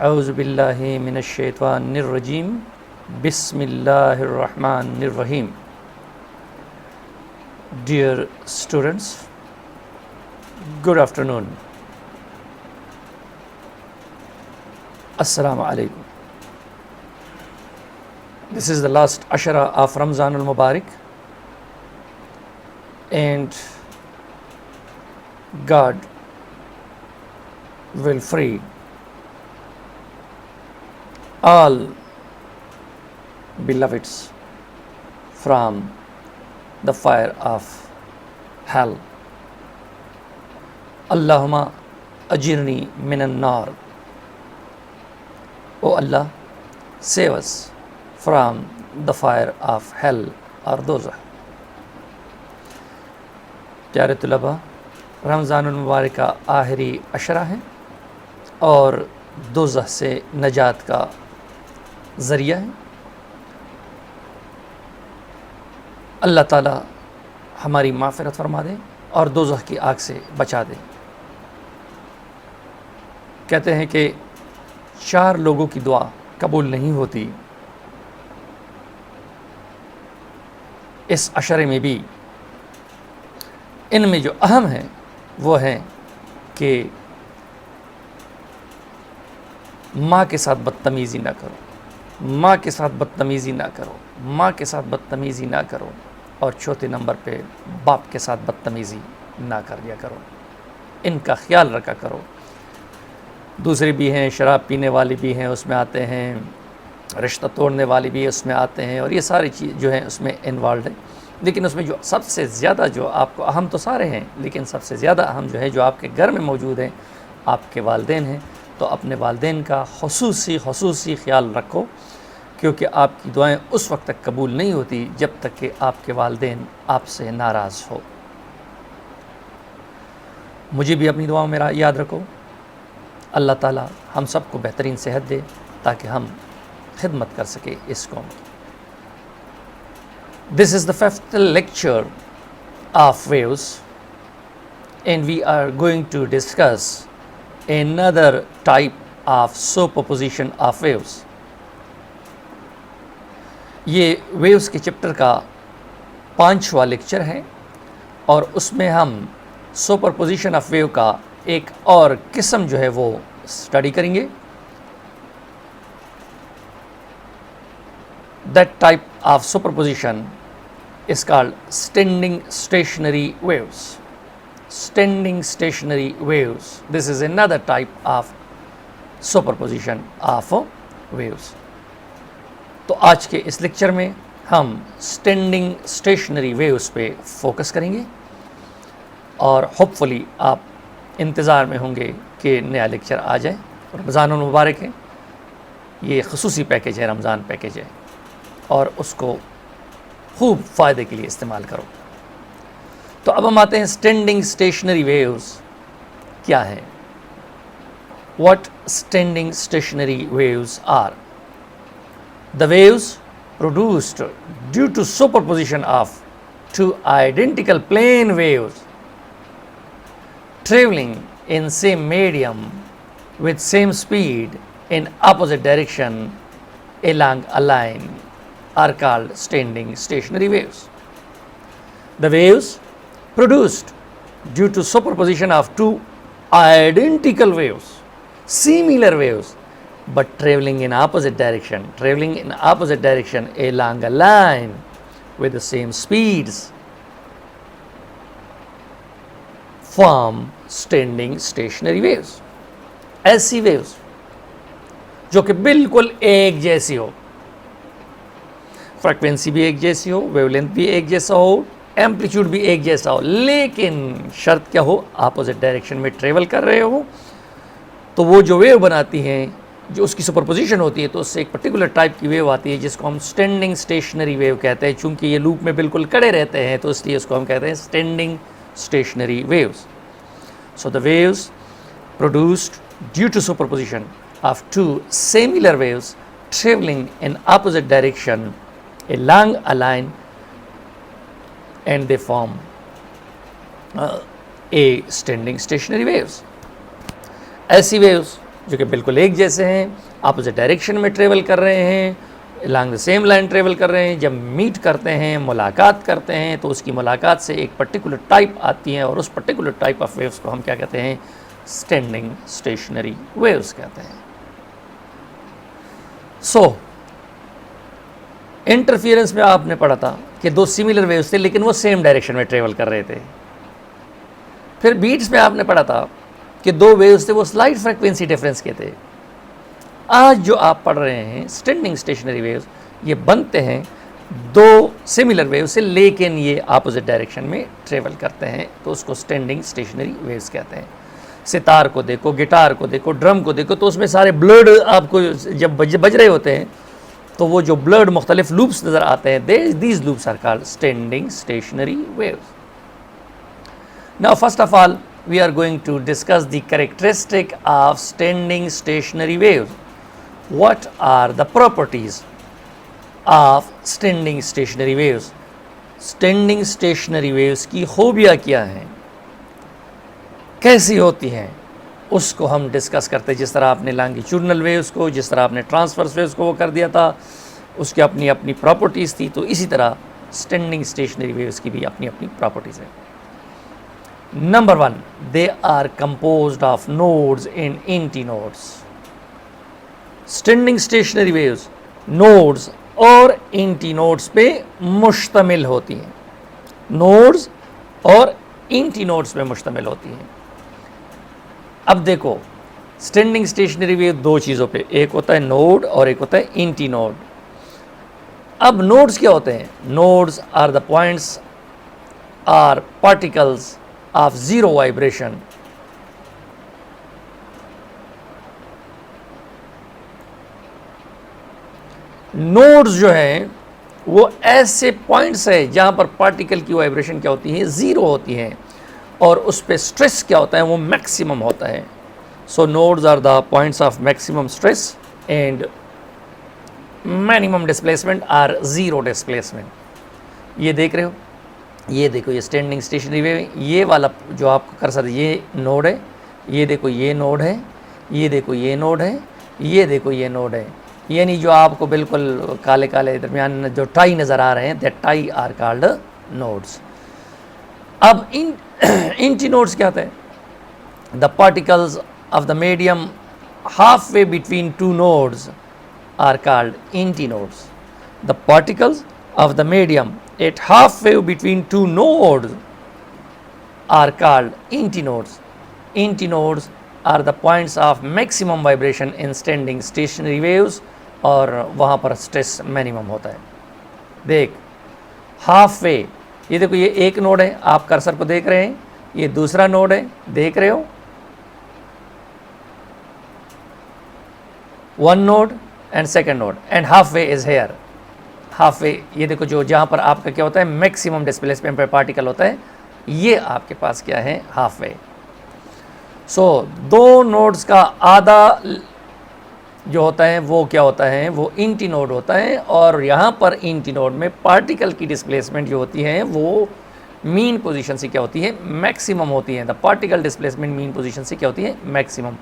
औज़ु बिल्लाहि मिनश्शैतानिर्रजीम बिस्मिल्लाहिर्रहमानिर्रहीम. Dear students, good afternoon. Assalamu alaikum. This is the last Ashara of Ramzan al-Mubarak, and God will free all beloveds from the fire of hell. Allahumma ajirni minan nar. O Allah, save us from the fire of hell or dozah. प्यारे तुलबा, रमज़ानुल मुबारक का आखिरी अशरा है और दोज़ख से नजात का ज़रिया है. अल्लाह ताला हमारी माफ़िरत फरमा दे और दोज़ख की आग से बचा दे. कहते हैं कि 4 लोगों की दुआ कबूल नहीं होती. इस अशरे में भी इनमें जो अहम है वो है कि माँ के साथ बदतमीज़ी ना करो, माँ के साथ बदतमीज़ी ना करो, माँ के साथ बदतमीज़ी ना करो, और चौथे नंबर पे बाप के साथ बदतमीज़ी ना कर दिया करो. इनका ख्याल रखा करो. दूसरे भी हैं, शराब पीने वाले भी हैं, उसमें आते हैं, रिश्ता तोड़ने वाले भी उसमें आते हैं, और ये सारी चीज़ जो है उसमें इन्वॉल्व है. लेकिन उसमें जो सबसे ज़्यादा जो आपको अहम, तो सारे हैं, लेकिन सबसे ज़्यादा अहम जो है जो आपके घर में मौजूद हैं, आपके वालिदैन हैं. तो अपने वालिदैन का ख़ुसूसी ख्याल रखो, क्योंकि आपकी दुआएं उस वक्त तक कबूल नहीं होती जब तक कि आपके वालिदैन आपसे नाराज़ हो. मुझे भी अपनी दुआओं में याद रखो. अल्लाह ताला हम सबको बेहतरीन सेहत दे ताकि हम खिदमत कर सके इस कौम की. This is the 5th lecture of waves, and we are going to discuss another type of superposition of waves. ये वेव्स के चैप्टर का 5वां लेक्चर है और उसमें हम सुपरपोजिशन ऑफ वेव का एक और किस्म जो है वो स्टडी करेंगे. That type of superposition is called standing stationary waves. Standing stationary waves. This is another type of superposition of waves. तो आज के इस लेक्चर में हम स्टैंडिंग स्टेशनरी वेव्स पे फोकस करेंगे और होपफुली आप इंतज़ार में होंगे कि नया लेक्चर आ जाए. रमज़ान मुबारक है, ये ख़ुसूसी पैकेज है, रमज़ान पैकेज है, और उसको खूब फ़ायदे के लिए इस्तेमाल करो. तो अब हम आते हैं स्टैंडिंग स्टेशनरी वेव्स क्या है. What standing stationary waves are. The waves produced due to superposition of 2 identical plane waves traveling in same medium with same speed in opposite direction along a line are called standing stationary waves. The waves produced due to superposition of 2 identical waves, similar waves, but traveling in opposite direction along a line with the same speeds form standing stationary waves. ऐसी waves जो कि बिल्कुल एक जैसी हो, frequency भी एक जैसी हो, वेवलेंथ भी एक जैसा हो, एम्पलीट्यूड भी एक जैसा हो, लेकिन शर्त क्या हो, अपोजिट डायरेक्शन में ट्रेवल कर रहे हो. तो वो जो वेव बनाती हैं, जो उसकी सुपरपोजिशन होती है, तो उससे एक पर्टिकुलर टाइप की वेव आती है जिसको हम स्टैंडिंग स्टेशनरी वेव कहते हैं. चूँकि ये लूप में बिल्कुल खड़े रहते हैं तो इसलिए उसको हम कहते हैं standing stationary waves. So the waves produced due to superposition of 2 similar waves traveling in opposite direction along a line, and they form a standing stationary waves. ऐसी waves जो कि बिल्कुल एक जैसे हैं, अपोजिट डायरेक्शन में ट्रेवल कर रहे हैं, along the same line travel कर रहे हैं, जब मीट करते हैं, मुलाकात करते हैं, तो उसकी मुलाकात से एक पर्टिकुलर टाइप आती है और उस पर्टिकुलर टाइप ऑफ वेव्स को हम क्या कहते हैं? स्टैंडिंग स्टेशनरी वेव्स कहते हैं। सो इंटरफियरेंस में आपने पढ़ा था कि दो सिमिलर वेव्स थे लेकिन वो सेम डायरेक्शन में ट्रेवल कर रहे थे। फिर बीट्स में आपने पढ़ा था कि दो वेव्स थे, वो स्लाइट फ्रीक्वेंसी डिफरेंस के थे। आज जो आप पढ़ रहे हैं स्टैंडिंग स्टेशनरी वेव्स, ये बनते हैं दो सिमिलर वेव से लेकिन ये अपोजिट डायरेक्शन में ट्रेवल करते हैं, तो उसको स्टैंडिंग स्टेशनरी वेव्स कहते हैं। सितार को देखो, गिटार को देखो, ड्रम को देखो, तो उसमें सारे ब्लड आपको जब बज रहे होते हैं तो वो जो ब्लड मुख्तलिफ लूप्स नज़र आते हैं, these loops are called standing stationary waves. Now first of all we are going to discuss the characteristic of standing stationary waves. What are the properties of standing stationary waves? Standing stationary waves की खूबियाँ क्या हैं, कैसी होती हैं, उसको हम discuss करते हैं। जिस तरह आपने लॉन्गिट्यूडनल वेव्स को, जिस तरह आपने ट्रांसवर्स वेव्स को वो कर दिया था, उसकी अपनी अपनी प्रॉपर्टीज़ थी, तो इसी तरह स्टैंडिंग स्टेशनरी वेव्स की भी अपनी अपनी प्रॉपर्टीज़ हैं। Number 1, they are composed of nodes and antinodes. Standing stationary waves nodes और antinodes पे मुश्तमिल होती हैं। nodes और antinodes पे मुश्तमिल होती हैं। अब देखो स्टैंडिंग स्टेशनरी वेव दो चीज़ों पे, एक होता है नोड और एक होता है एंटीनोड। अब नोड्स क्या होते हैं? Nodes are the points or particles of zero vibration nodes जो हैं वो ऐसे पॉइंट्स है जहां पर पार्टिकल की वाइब्रेशन क्या होती है? ज़ीरो होती है और उस पर स्ट्रेस क्या होता है? वो मैक्सिमम होता है। So nodes are the points of maximum stress and minimum displacement are zero displacement. ये देख रहे हो, ये देखो, ये स्टैंडिंग स्टेशनरी वेव, ये वाला जो आपको कर सकते, ये नोड है, ये देखो ये नोड है, ये देखो ये नोड है, ये देखो ये नोड है, यानी जो आपको बिल्कुल काले काले दरमियान जो टाई नज़र आ रहे हैं, that tie are called nodes. अब एंटीनोड्स क्या होते हैं? The particles of the medium half way between two nodes are called antinodes. The particles of the medium at half wave between two nodes are called antinodes. Antinodes are the points of maximum vibration in standing stationary waves और वहाँ पर stress minimum होता है। देख half way, ये देखो, ये एक नोड है, आप कर्सर को देख रहे हैं, ये दूसरा नोड है, देख रहे हो, one node and second node and half way is here. Half way, ये देखो, जो जहाँ पर आपका क्या होता है? मैक्सिमम डिस्प्लेसमेंट पर पार्टिकल होता है, ये आपके पास क्या है? Half way. सो दो नोड्स का आधा जो होता है वो क्या होता है? वो एंटीनोड होता है और यहाँ पर एंटीनोड में पार्टिकल की डिस्प्लेसमेंट जो होती है वो मीन पोजीशन से क्या होती है? मैक्सिमम होती है। The particle displacement mean position से क्या होती है? मैक्सिमम।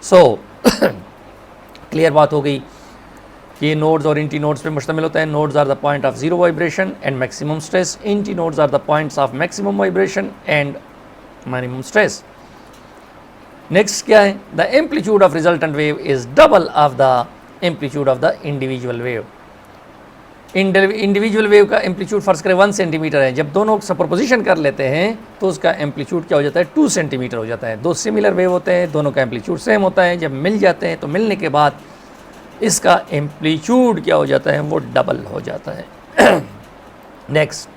सो क्लियर बात हो गई कि ये नोड्स और एंटीनोड्स पे मुश्तमिल होता है। Nodes are the point of zero vibration and maximum stress, antinodes are the points of maximum vibration and minimum stress. Next क्या है? The amplitude of resultant wave is double of the amplitude of the individual wave. Individual wave का amplitude फर्ज करें 1 centimetre है, जब दोनों superposition कर लेते हैं तो उसका एम्पलीट्यूड क्या हो जाता है? 2 सेंटीमीटर हो जाता है। दो सिमिलर वेव होते हैं, दोनों का एम्पलीट्यूड सेम होता है, जब मिल जाते हैं तो मिलने के बाद इसका एम्पलीट्यूड क्या हो जाता है? वो डबल हो जाता है। Next,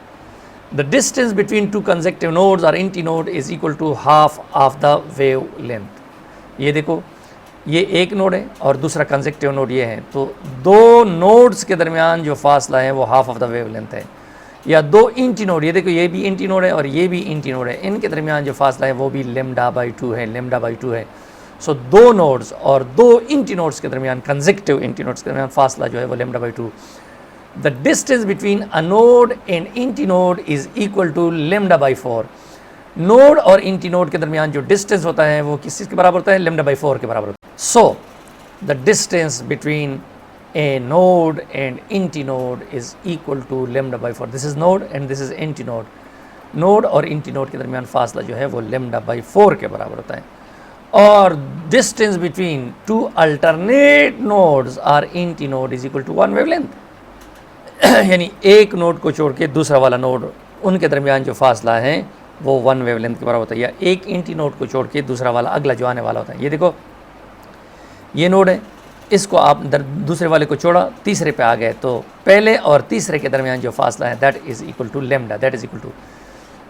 the distance between two consecutive nodes और antinode is equal to half of the wavelength. ये देखो, ये एक नोड है और दूसरा कंसेक्टिव नोड ये है, तो दो नोड्स के दरमियान जो फासला है वो half of the wave length है। या दो एंटीनोड, ये देखो, ये भी एंटीनोड है और ये भी एंटीनोड है, इनके दरमियान जो फासला है वो भी λ/2 है, λ/2 है। सो दो नोड्स और दो एंटीनोड्स के दरमियान, कंसेक्टिव एंटीनोड्स के दरमियान फासला जो है वो λ/2। The distance between a node and antinode is equal to λ/4। Node और एंटीनोड के दरमियान जो डिस्टेंस होता है वो किस चीज़ के बराबर होता है? λ/4 के बराबर होता है। So the distance between a node and antinode is equal to lambda by 4. This is node and this is antinode. Node और एंटीनोड के दरमियान फासला जो है वो लैम्डा बाई 4 के बराबर होता है. और distance between two alternate nodes or antinode is equal to 1 wavelength. यानी एक नोड को छोड़ के दूसरा वाला नोड, उनके दरमियान जो फासला है वो 1 वेवलेंथ के बराबर होता है. या एक एंटीनोड को छोड़ के दूसरा वाला अगला जो आने वाला होता है. ये देखो, ये नोड है, इसको आप दूसरे वाले को छोड़ा, तीसरे पे आ गए, तो पहले और तीसरे के दरमियान जो फासला है that is equal to lambda, that is equal to.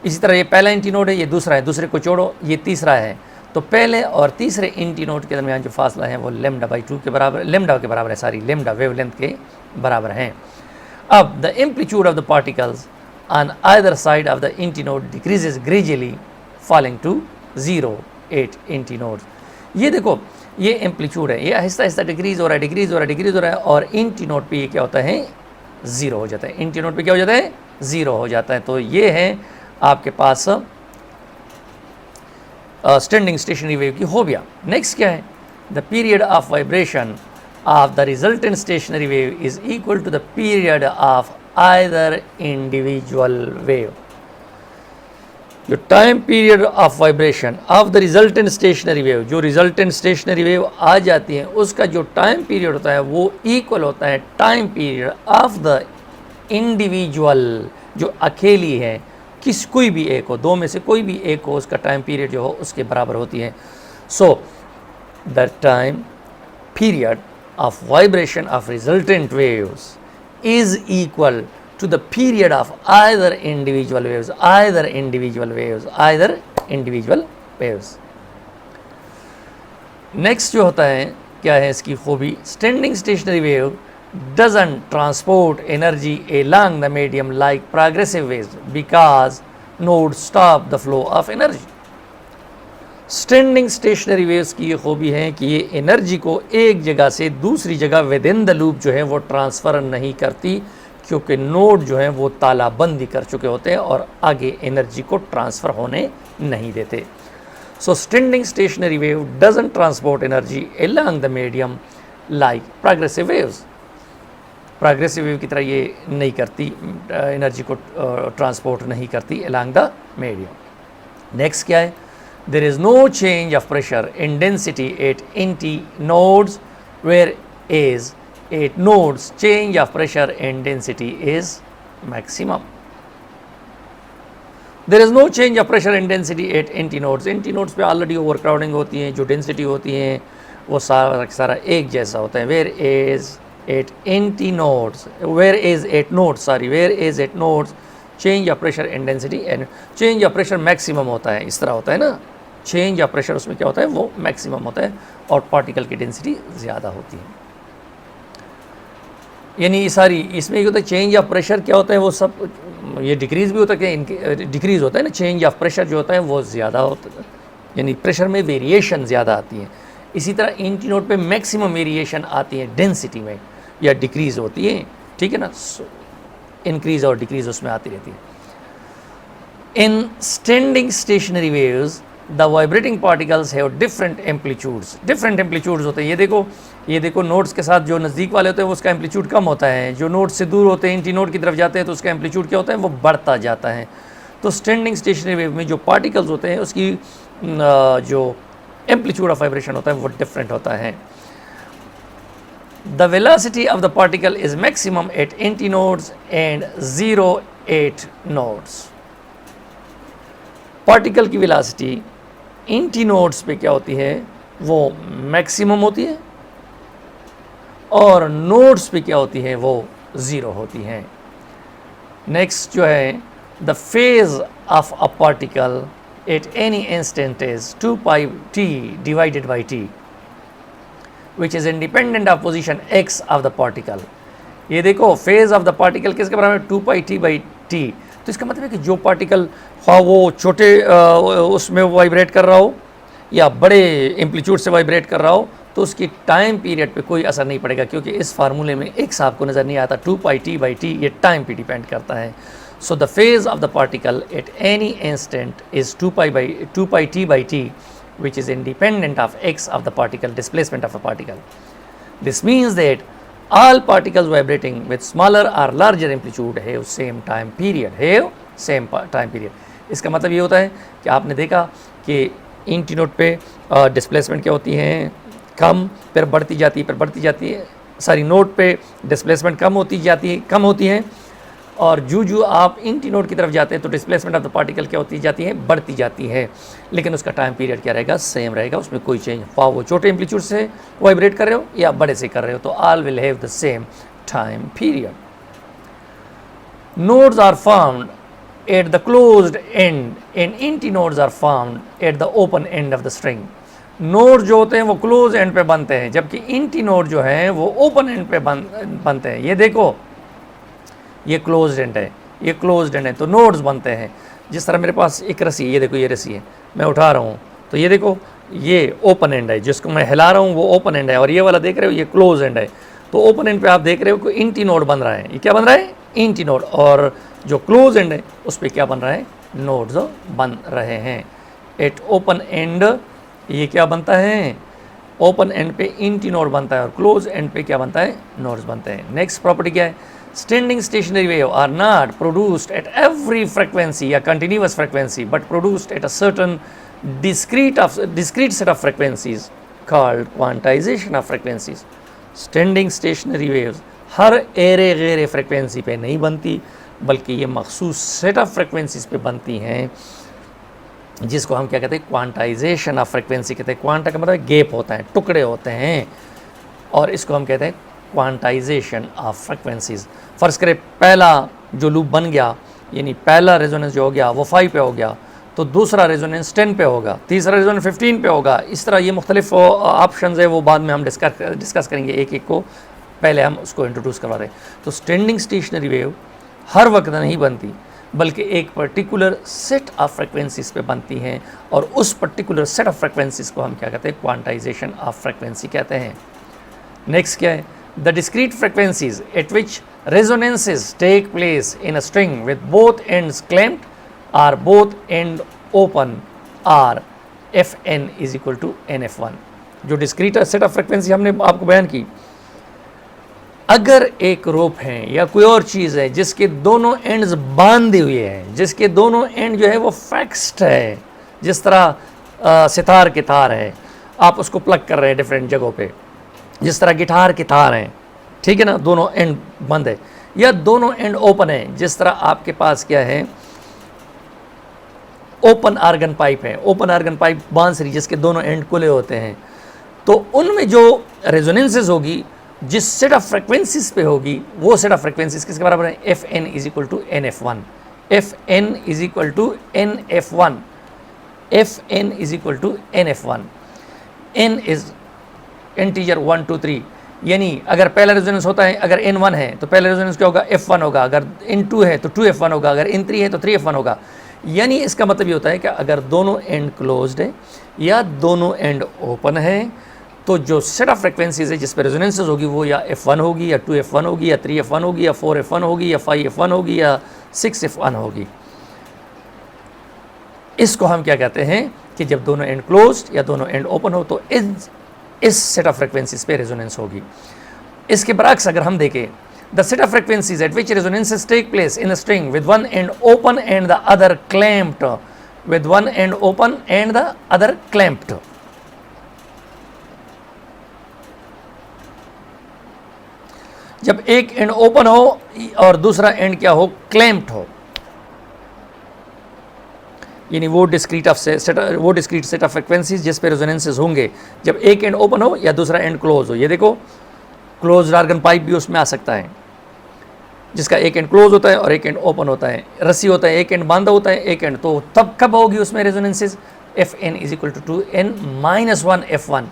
इसी तरह ये पहला एंटीनोड है, ये दूसरा है, दूसरे को छोड़ो, ये तीसरा है, तो पहले और तीसरे एंटीनोड के दरमियान जो फासला है वो लैम्डा बाई 2 के बराबर, लैम्डा के बराबर है, सॉरी लैम्डा वेवलेंथ के बराबर हैं. अब the amplitude of the particles on either side of the antinode decreases gradually falling to 0 8 antinodes. ये देखो, ये एम्पलीट्यूड है, ये आहिस्ता आहिस्ता डिक्रीज हो रहा है, डिक्रीज हो रहा है, डिक्रीज हो रहा है, और एंटीनोड पे ये क्या होता है, 0 हो जाता है. एंटीनोड पे क्या हो जाता है, 0 हो जाता है. तो ये है आपके पास स्टैंडिंग स्टेशनरी वेव की होबिया. नेक्स्ट क्या है, the period of vibration of the resultant stationary wave is equal to the period of either individual wave. जो time period of vibration of the resultant stationary wave, जो resultant stationary wave आ जाती है उसका जो time period होता है वो इक्वल होता है time period of the individual, जो अकेली है, किस कोई भी एक हो, दो में से कोई भी एक हो, उसका टाइम पीरियड जो हो उसके बराबर होती है. So the time period of vibration of resultant waves is equal to the period of either individual waves, either individual waves, either individual waves. Next जो होता है, क्या है इसकी खूबी, standing stationary wave doesn't transport energy along the medium like progressive waves because nodes stop the flow of energy. Standing stationary waves की ये खूबी है कि ये एनर्जी को एक जगह से दूसरी जगह विद इन द लूप जो है वो ट्रांसफ़र नहीं करती, क्योंकि नोड जो हैं वो तालाबंदी कर चुके होते हैं और आगे एनर्जी को ट्रांसफ़र होने नहीं देते. So standing stationary wave doesn't transport energy along the medium like progressive waves. Progressive wave की तरह ये नहीं करती, एनर्जी को ट्रांसपोर्ट नहीं करती अलोंग द मीडियम. नेक्स्ट क्या है, there is no change of pressure in density at anti nodes whereas at nodes change of pressure and density is maximum. There is no change of pressure and density at antinodes. Antinodes पे already overcrowding होती है, जो density होती है वो सारा एक जैसा होता है. where is at antinodes, where is at nodes, sorry, where is at nodes change of pressure and density and change of pressure maximum होता है. इस तरह होता है ना, change of pressure उसमें क्या होता है, वो maximum होता है और पार्टिकल की डेंसिटी ज़्यादा होती है. यानी सारी इसमें ये होता है, चेंज ऑफ प्रेशर क्या होता है, वो सब ये डिक्रीज़ भी होता है, कि इनके डिक्रीज़ होता है ना, चेंज ऑफ प्रेशर जो होता है वो ज़्यादा होता है, यानी प्रेशर में वेरिएशन ज़्यादा आती है. इसी तरह एंटीनोड पे मैक्सिमम वेरिएशन आती है डेंसिटी में, या डिक्रीज़ होती है, ठीक है ना, इंक्रीज़ और डिक्रीज़ उसमें आती रहती है. इन standing stationary waves the vibrating particles have different amplitudes. Different amplitudes होते हैं. ये देखो नोड्स के साथ जो नज़दीक वाले होते हैं उसका एम्पलीट्यूड कम होता है, जो नोड से दूर होते हैं, एंटीनोड की तरफ जाते हैं तो उसका एम्पलीट्यूड क्या होता है, वो बढ़ता जाता है. तो स्टैंडिंग स्टेशनरी वेव में जो पार्टिकल्स होते हैं उसकी जो एम्पलीट्यूड ऑफ वाइब्रेशन होता है वो डिफरेंट होता है. The velocity of the particle is maximum at antinodes and 0 8 nodes. Particle की वेलोसिटी एंटीनोड्स पे क्या होती है, वो मैक्सिमम होती है, और नोड्स पे क्या होती है, वो 0 होती हैं. नेक्स्ट जो है, the phase of a particle at any instant is 2 pi t divided by t which is independent of position x of the particle. ये देखो फेज ऑफ द पार्टिकल किसके बराबर है, 2 पाई t बाई t. तो इसका मतलब है कि जो पार्टिकल वो छोटे उसमें वाइब्रेट कर रहा हो या बड़े एम्पलीट्यूड से वाइब्रेट कर रहा हो, तो उसकी टाइम पीरियड पे कोई असर नहीं पड़ेगा, क्योंकि इस फार्मूले में x आपको नज़र नहीं आता. 2 पाई t बाई t ये टाइम पे डिपेंड करता है. So the phase of the particle at any instant is 2 pi t by t which is independent of x of the particle displacement of a particle. This means that all particles vibrating with smaller or larger amplitude have same time period. इसका मतलब ये होता है कि आपने देखा कि इंटी node पे डिस्प्लेसमेंट क्या होती है, कम, फिर बढ़ती जाती है, सारी नोड पे डिस्प्लेसमेंट कम होती है, और जो आप इंटी नोड की तरफ जाते हैं तो डिस्प्लेसमेंट ऑफ द पार्टिकल क्या होती जाती है, बढ़ती जाती है, लेकिन उसका टाइम पीरियड क्या रहेगा, सेम रहेगा, उसमें कोई चेंज, वो छोटे एम्पलीट्यूड से वाइब्रेट कर रहे हो या बड़े से कर रहे हो, तो all will have the same time period. Nodes are found at the closed end and antinodes are found at the open end of the string. Node जो होते हैं वो क्लोज एंड पे बनते हैं, जबकि इंटी नोड जो है वो ओपन एंड पे बनते हैं. ये देखो, ये क्लोज्ड एंड है, तो नोड्स बनते हैं. जिस तरह मेरे पास एक रस्सी, ये देखो, ये रस्सी है, मैं उठा रहा हूँ, तो ये देखो, ये ओपन एंड है, जिसको मैं हिला रहा हूँ वो ओपन एंड है, और ये वाला देख रहे हो ये क्लोज एंड है. तो ओपन एंड पे आप देख रहे हो कि इंटी नोड बन रहा है. ये क्या बन रहा है, इंटी नोड, और जो क्लोज एंड है उस पर क्या बन रहा है, नोड्स बन रहे हैं. एट ओपन एंड ये क्या बनता है, ओपन एंड पे इंटी नोड बनता है, और क्लोज एंड पे क्या बनता है, नोड्स बनते हैं. नेक्स्ट प्रॉपर्टी क्या है, standing stationary wave are not produced at every frequency या continuous frequency, but produced at a certain discrete set of frequencies called quantization of frequencies. Standing stationary waves हर एरे गैर फ्रिक्वेंसी पे नहीं बनती, बल्कि ये मखसूस सेट ऑफ फ्रिक्वेंसीज पे बनती हैं, जिसको हम क्या कहते हैं, क्वांटाइजेशन ऑफ फ्रिक्वेंसी कहते हैं. क्वांटा का मतलब गैप होता है, टुकड़े होते हैं, और इसको हम कहते हैं क्वांटाइजेशन ऑफ फ्रिक्वेंसीज. फर्ज करें पहला जो लूप बन गया, यानी पहला रेजोनेंस जो हो गया वो 5 पे हो गया, तो दूसरा रेजोनेंस 10 पे होगा, तीसरा रेजोनेंस 15 पे होगा. इस तरह ये मुख्तलिफ ऑप्शंस है, वो बाद में हम डिस्कस करेंगे एक एक को, पहले हम उसको इंट्रोड्यूस करवा दें. तो स्टैंडिंग स्टेशनरी वेव हर वक्त नहीं बनती, बल्कि एक पर्टिकुलर सेट ऑफ फ्रिक्वेंसीज पे बनती हैं, और उस पर्टिकुलर सेट ऑफ फ्रिक्वेंसीज को हम क्या कहते हैं, क्वांटाइजेशन ऑफ फ्रिक्वेंसी कहते हैं. नेक्स्ट क्या है, the discrete frequencies at which resonances take place in a string with both ends clamped are both end open are Fn is equal to NF1. जो डिस्क्रीट सेट ऑफ फ्रिक्वेंसी हमने आपको बयान की, अगर एक रोप है या कोई और चीज़ है जिसके दोनों एंड्स बांधे हुए हैं, जिसके दोनों एंड जो है वो फिक्स्ड है, जिस तरह सितार के तार है, आप उसको प्लग कर रहे हैं डिफरेंट जगहों पे, जिस तरह गिटार के तार हैं, ठीक है ना, दोनों एंड बंद है, या दोनों एंड ओपन है, जिस तरह आपके पास क्या है, ओपन आर्गन पाइप है, ओपन आर्गन पाइप बांसुरी जिसके दोनों एंड खुले होते हैं, तो उनमें जो रेजोनेंसेस होगी, जिस सेट ऑफ फ्रिक्वेंसीज पे होगी, वो सेट ऑफ फ्रिक्वेंसीज किसके बराबर है, Fn is equal to NF1. Fn is equal to NF1. Fn is equal to NF1. N is integer 1 2 3, यानी अगर पहला रेजोनेंस होता है, अगर N1 है तो पहला रेजोनेंस क्या होगा, F1 होगा, अगर N2 है तो 2F1 होगा, अगर N3 है तो 3F1 होगा. यानी इसका मतलब ये होता है कि अगर दोनों एंड क्लोज्ड है या दोनों एंड ओपन है, तो जो सेट ऑफ फ्रिक्वेंसीज है जिस पर रेजोनेंसेस होगी वो या F1 होगी, या 2F1 होगी, या 3F1 होगी, या 4F1 होगी, या 5F1 होगी, या 6F1 होगी. इसको हम क्या कहते हैं कि जब दोनों एंड क्लोज्ड या दोनों एंड ओपन हो तो इस सेट ऑफ फ्रिक्वेंसीज पे रेजोनेंस होगी. इसके बरअक्स अगर हम देखें, the set of frequencies at which resonances take place in a string with one end open and the other clamped, with one end open and the other clamped. जब एक end open हो और दूसरा एंड क्या हो, clamped हो, यानी वो डिस्क्रीट सेट ऑफ फ्रिक्वेंसीज जिस पे रेजोनेंसेस होंगे जब एक एंड ओपन हो या दूसरा एंड क्लोज हो. ये देखो, क्लोज आर्गन पाइप भी उसमें आ सकता है, जिसका एक एंड क्लोज होता है और एक एंड ओपन होता है. रस्सी होता है, एक एंड बांधा होता है, एक एंड, तो तब कब होगी उसमें resonances, Fn is equal to 2n-1 F1,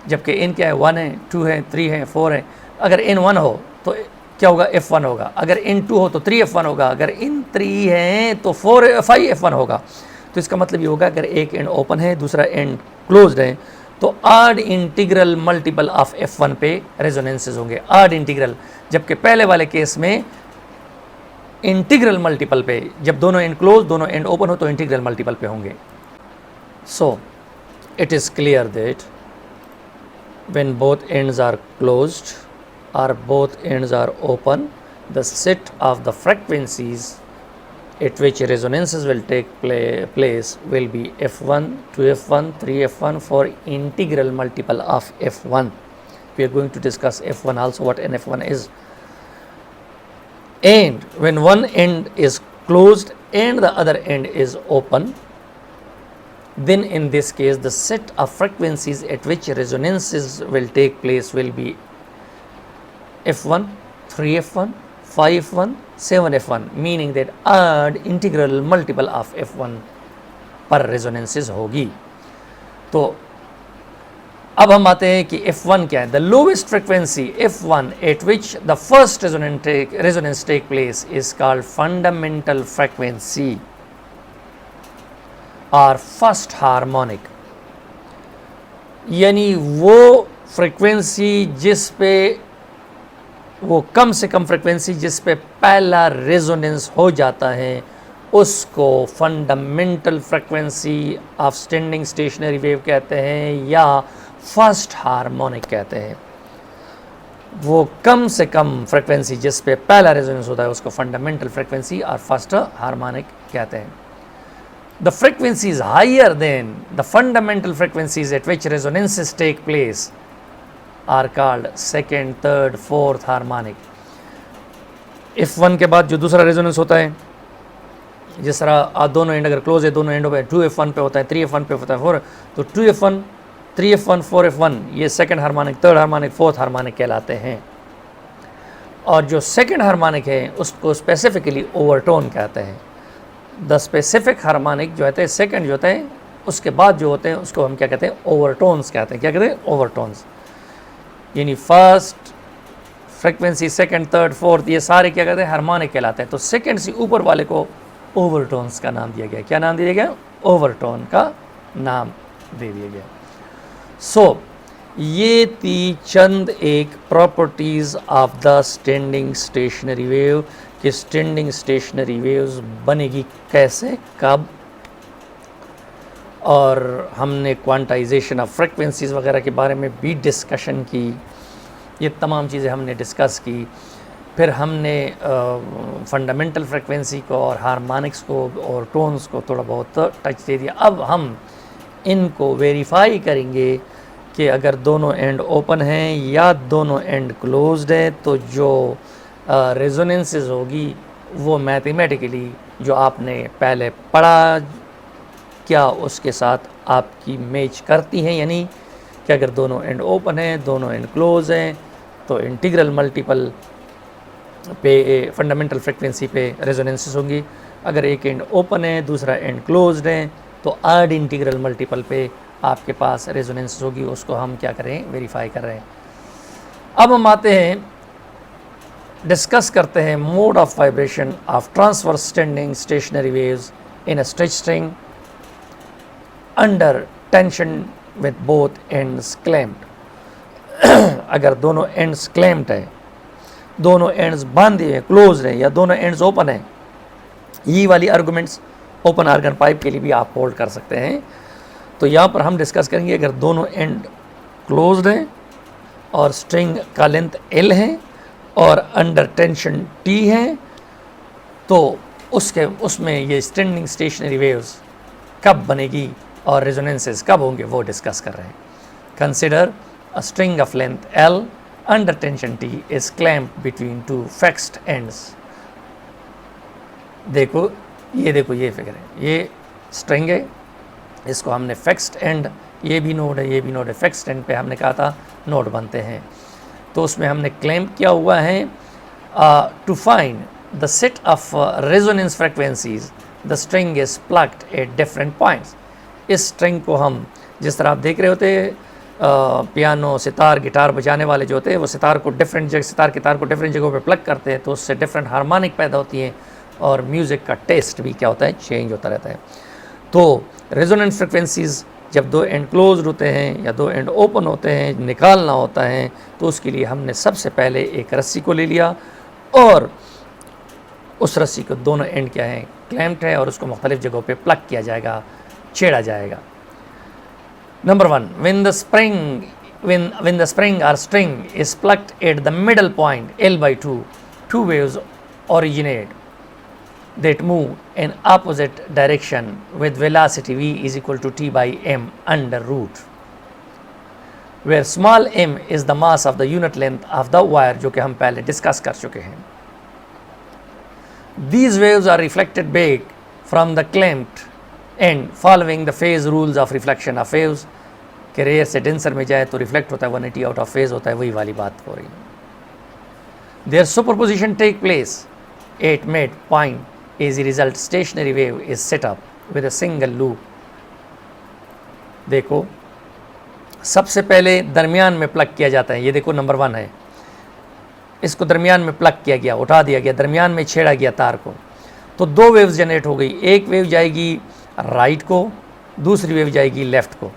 जबकि n क्या है, 1 है, 2 है, 3 है, 4 है. अगर n1 हो तो क्या होगा, F1 होगा, अगर n2 हो तो 3F1 होगा, अगर n3 है तो 5F1 होगा. तो इसका मतलब ये होगा अगर एक एंड ओपन है दूसरा एंड क्लोज्ड है तो odd integral multiple of F1 पे रेजोनेंसेस होंगे, ऑड इंटीग्रल, जबकि पहले वाले केस में इंटीग्रल मल्टीपल पे, जब दोनों एंड क्लोज दोनों एंड ओपन हो तो इंटीग्रल मल्टीपल पे होंगे. सो it is clear that when both ends are closed or both ends are open, the set of the frequencies at which resonances will take place will be f1, 2f1, 3f1 for integral multiple of f1. We are going to discuss f1 also, what an f1 is. And when one end is closed and the other end is open, then in this case the set of frequencies at which resonances will take place will be f1, 3f1, 5f1, 7f1, meaning that odd integral multiple of f1 पर resonances होगी. तो अब हम आते हैं कि f1 क्या है. The lowest frequency f1 at which the first resonance take place is called fundamental frequency और फर्स्ट हार्मोनिक, यानी वो फ्रिक्वेंसी जिस पे वो कम से कम फ्रिक्वेंसी जिस पे पहला रेजोनेंस हो जाता है उसको fundamental frequency of standing stationary wave कहते हैं या फर्स्ट हार्मोनिक कहते हैं. वो कम से कम फ्रिक्वेंसी जिस पे पहला रेजोनेंस होता है उसको फंडामेंटल फ्रिक्वेंसी और फर्स्ट हार्मोनिक कहते हैं. The frequencies higher than the fundamental frequencies at which resonances take place are called second, third, fourth harmonic. F1 के बाद जो दूसरा रेजोनेंस होता है, जिस तरह दोनों एंड अगर क्लोज है, दोनों एंडों पे 2f1 पे होता है, 3f1 पे होता है 4, तो 2f1, 3f1, 4f1 ये second harmonic, third harmonic, fourth harmonic कहलाते हैं. और जो सेकंड हार्मोनिक है उसको स्पेसिफिकली ओवरटोन कहते हैं. द स्पेसिफिक हार्मोनिक जो होते हैं सेकंड जो होते हैं उसके बाद जो होते हैं उसको हम क्या कहते हैं, ओवरटोन्स कहते हैं. क्या कहते हैं, ओवरटोन्स. यानी first frequency, second, third, fourth ये सारे क्या कहते हैं, हार्मोनिक कहलाते हैं. तो सेकंड से ऊपर वाले को ओवरटोन्स का नाम दिया गया. क्या नाम दिया गया, ओवरटोन का नाम दे दिया गया. सो ये थी चंद एक properties of the standing stationary wave कि स्टैंडिंग स्टेशनरी वेव्स बनेगी कैसे, कब, और हमने क्वांटाइजेशन ऑफ फ्रिक्वेंसीज वगैरह के बारे में भी डिस्कशन की. ये तमाम चीज़ें हमने डिस्कस की. फिर हमने फंडामेंटल फ्रिक्वेंसी को और हार्मोनिक्स को और टोन्स को थोड़ा बहुत टच दे दिया. अब हम इनको वेरीफाई करेंगे कि अगर दोनों एंड ओपन हैं या दोनों एंड क्लोज्ड है तो जो रेजोनेंसेस होगी वो मैथमेटिकली जो आपने पहले पढ़ा क्या उसके साथ आपकी मैच करती हैं. यानी कि अगर दोनों एंड ओपन हैं, दोनों एंड क्लोज हैं तो इंटीग्रल मल्टीपल पे फंडामेंटल फ्रिक्वेंसी पे रेजोनेंसेस होंगी. अगर एक एंड ओपन है, दूसरा एंड क्लोज्ड है तो ऑड इंटीग्रल मल्टीपल पे आपके पास रेजोनेंसेस होगी. उसको हम क्या करें, वेरीफाई कर रहे हैं. अब हम आते हैं, डिस्कस करते हैं mode of vibration of transverse standing stationary waves in a stretch string under tension with both ends clamped. अगर दोनों एंड्स क्लैम्प्ड है, दोनों एंड्स बांधे हैं, क्लोज हैं या दोनों एंड्स ओपन हैं, ये वाली आर्गुमेंट्स ओपन आर्गन पाइप के लिए भी आप होल्ड कर सकते हैं. तो यहाँ पर हम डिस्कस करेंगे अगर दोनों एंड क्लोज्ड हैं और स्ट्रिंग का लेंथ L है और अंडर टेंशन T है तो उसमें ये स्टैंडिंग स्टेशनरी वेव्स कब बनेगी और रेजोनेंसेस कब होंगे वो डिस्कस कर रहे हैं. Consider a string of length L under tension T is clamped between two fixed ends. देखो ये फिगर है, ये स्ट्रिंग है, इसको हमने फिक्स्ड एंड, ये भी नोड है, ये भी नोड है, फिक्स्ड एंड पे हमने कहा था नोड बनते हैं. तो उसमें हमने क्लेम किया हुआ है to find the set of resonance frequencies the string is plucked at different points. इस स्ट्रिंग को हम जिस तरह आप देख रहे होते पियानो, सितार, गिटार बजाने वाले जो होते हैं वो सितार की तार को डिफरेंट जगहों पे प्लग करते हैं तो उससे डिफरेंट हार्मोनिक पैदा होती हैं और म्यूज़िक का टेस्ट भी क्या होता है, चेंज होता रहता है. तो रेजोनेंस फ्रिक्वेंसीज जब दो एंड क्लोज होते हैं या दो एंड ओपन होते हैं, निकालना होता है तो उसके लिए हमने सबसे पहले एक रस्सी को ले लिया और उस रस्सी को दोनों एंड क्या है, क्लैम्प्ड है और उसको मुख्तलिफ जगहों पे प्लग किया जाएगा, छेड़ा जाएगा. Number 1, when the spring or string is plucked at the middle point L by 2, two waves originate that move in opposite direction with velocity v is equal to t by m under root, where small m is the mass of the unit length of the wire, जो कि हम पहले discuss कर चुके हैं. These waves are reflected back from the clamped end following the phase rules of reflection of waves. कि rare से denser में जाए तो रिफ्लेक्ट होता है 180 आउट ऑफ फेज होता है, वही वाली बात हो रही है. There superposition take place at mid point as a result stationary wave is set up with a single loop. देखो सबसे पहले दरमियान में प्लग किया जाता है. ये देखो नंबर 1 है, इसको दरमियान में प्लग किया गया, उठा दिया गया, दरमियान में छेड़ा गया तार को, तो 2 वेव्स जनरेट हो गई. एक वेव जाएगी राइट को, दूसरी वेव जाएगी लेफ़्ट को.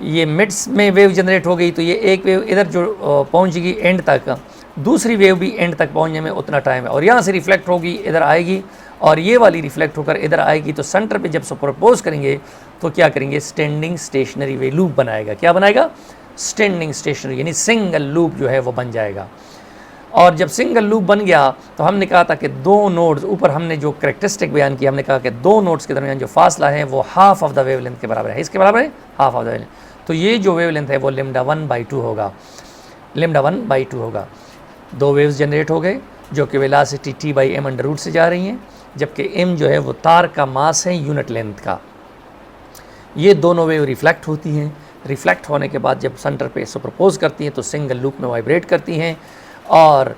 ये मिड्स में वेव जनरेट हो गई तो ये एक वेव इधर जो पहुंचेगी एंड तक, दूसरी वेव भी एंड तक पहुंचने में उतना टाइम है, और यहाँ से रिफ्लेक्ट होगी इधर आएगी, और ये वाली रिफ्लेक्ट होकर इधर आएगी. तो सेंटर पे जब सुपरपोज करेंगे तो क्या करेंगे, स्टैंडिंग स्टेशनरी वेव लूप बनाएगा. क्या बनाएगा, स्टैंडिंग स्टेशनरी, यानी सिंगल लूप जो है वो बन जाएगा. और जब सिंगल लूप बन गया तो हमने कहा था कि 2 नोड्स, ऊपर हमने जो करेक्टरिस्टिक बयान किया, हमने कहा कि 2 नोड्स के दरमियान जो फासला है वो हाफ ऑफ द वेवलेंथ के बराबर है. इसके बराबर है हाफ ऑफ द वेवलेंथ. तो ये जो वेवलेंथ है वो λ 1/2 होगा, λ 1/2 होगा. 2 वेव्स जनरेट हो गए जो कि velocity t by m under root से जा रही हैं, जबकि m जो है वो तार का मास है यूनिट लेंथ का. ये दोनों वेव रिफ्लेक्ट होती हैं. रिफ्लेक्ट होने के बाद जब सेंटर पे सुपरपोज करती हैं तो सिंगल लूप में वाइब्रेट करती हैं, और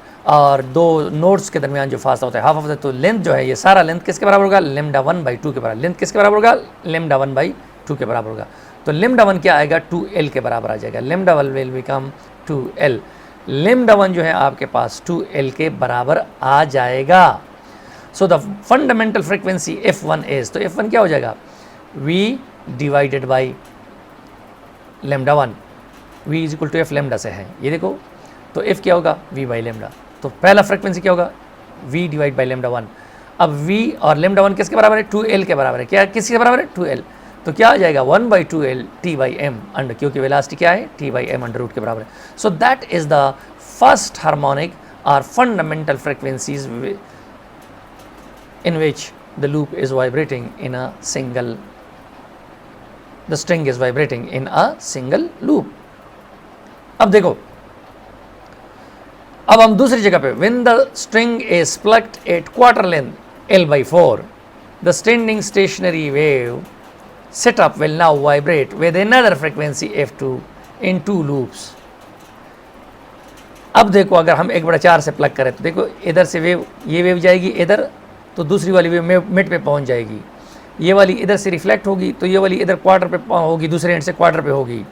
2 नोड्स के दरमियान जो फासला होता है हाफ ऑफ द, तो लेंथ जो है ये सारा लेंथ किसके बराबर होगा, λ 1/2 के बराबर. लेंथ किसके बराबर होगा, λ 1/2 के बराबर होगा. तो λ 1 क्या आएगा, 2l के बराबर आ जाएगा. λ 1 विल बिकम 2l. λ 1 जो है आपके पास 2l के बराबर आ जाएगा. So the fundamental frequency f1 is, तो f1 क्या हो जाएगा, v divided by λ 1. v is equal to f lambda से है, ये देखो, तो f क्या होगा, v बाई लैम्डा. तो पहला फ्रीक्वेंसी क्या होगा, v डिवाइड बाई λ 1. अब v और λ 1 किसके बराबर है, 2l के बराबर है. क्या किसके बराबर है, 2l. तो क्या आ जाएगा 1/2l t by m under, क्योंकि वेलोसिटी क्या है, t by m under root के बराबर है. So that is the first harmonic और fundamental frequencies in which the loop is vibrating in a single, the string is vibrating in a single loop. अब देखो, अब हम दूसरी जगह पे, when the string is plucked at quarter length L/4, the standing stationary wave setup will now vibrate with another frequency f2 in 2 loops. अब देखो अगर हम 1/4 से प्लग करें तो देखो इधर से वेव, ये वेव जाएगी इधर, तो दूसरी वाली वेव मिड पे पहुंच जाएगी. ये वाली इधर से रिफ्लेक्ट होगी तो ये वाली इधर क्वार्टर पे होगी, दूसरे एंड से क्वार्टर पे होगी.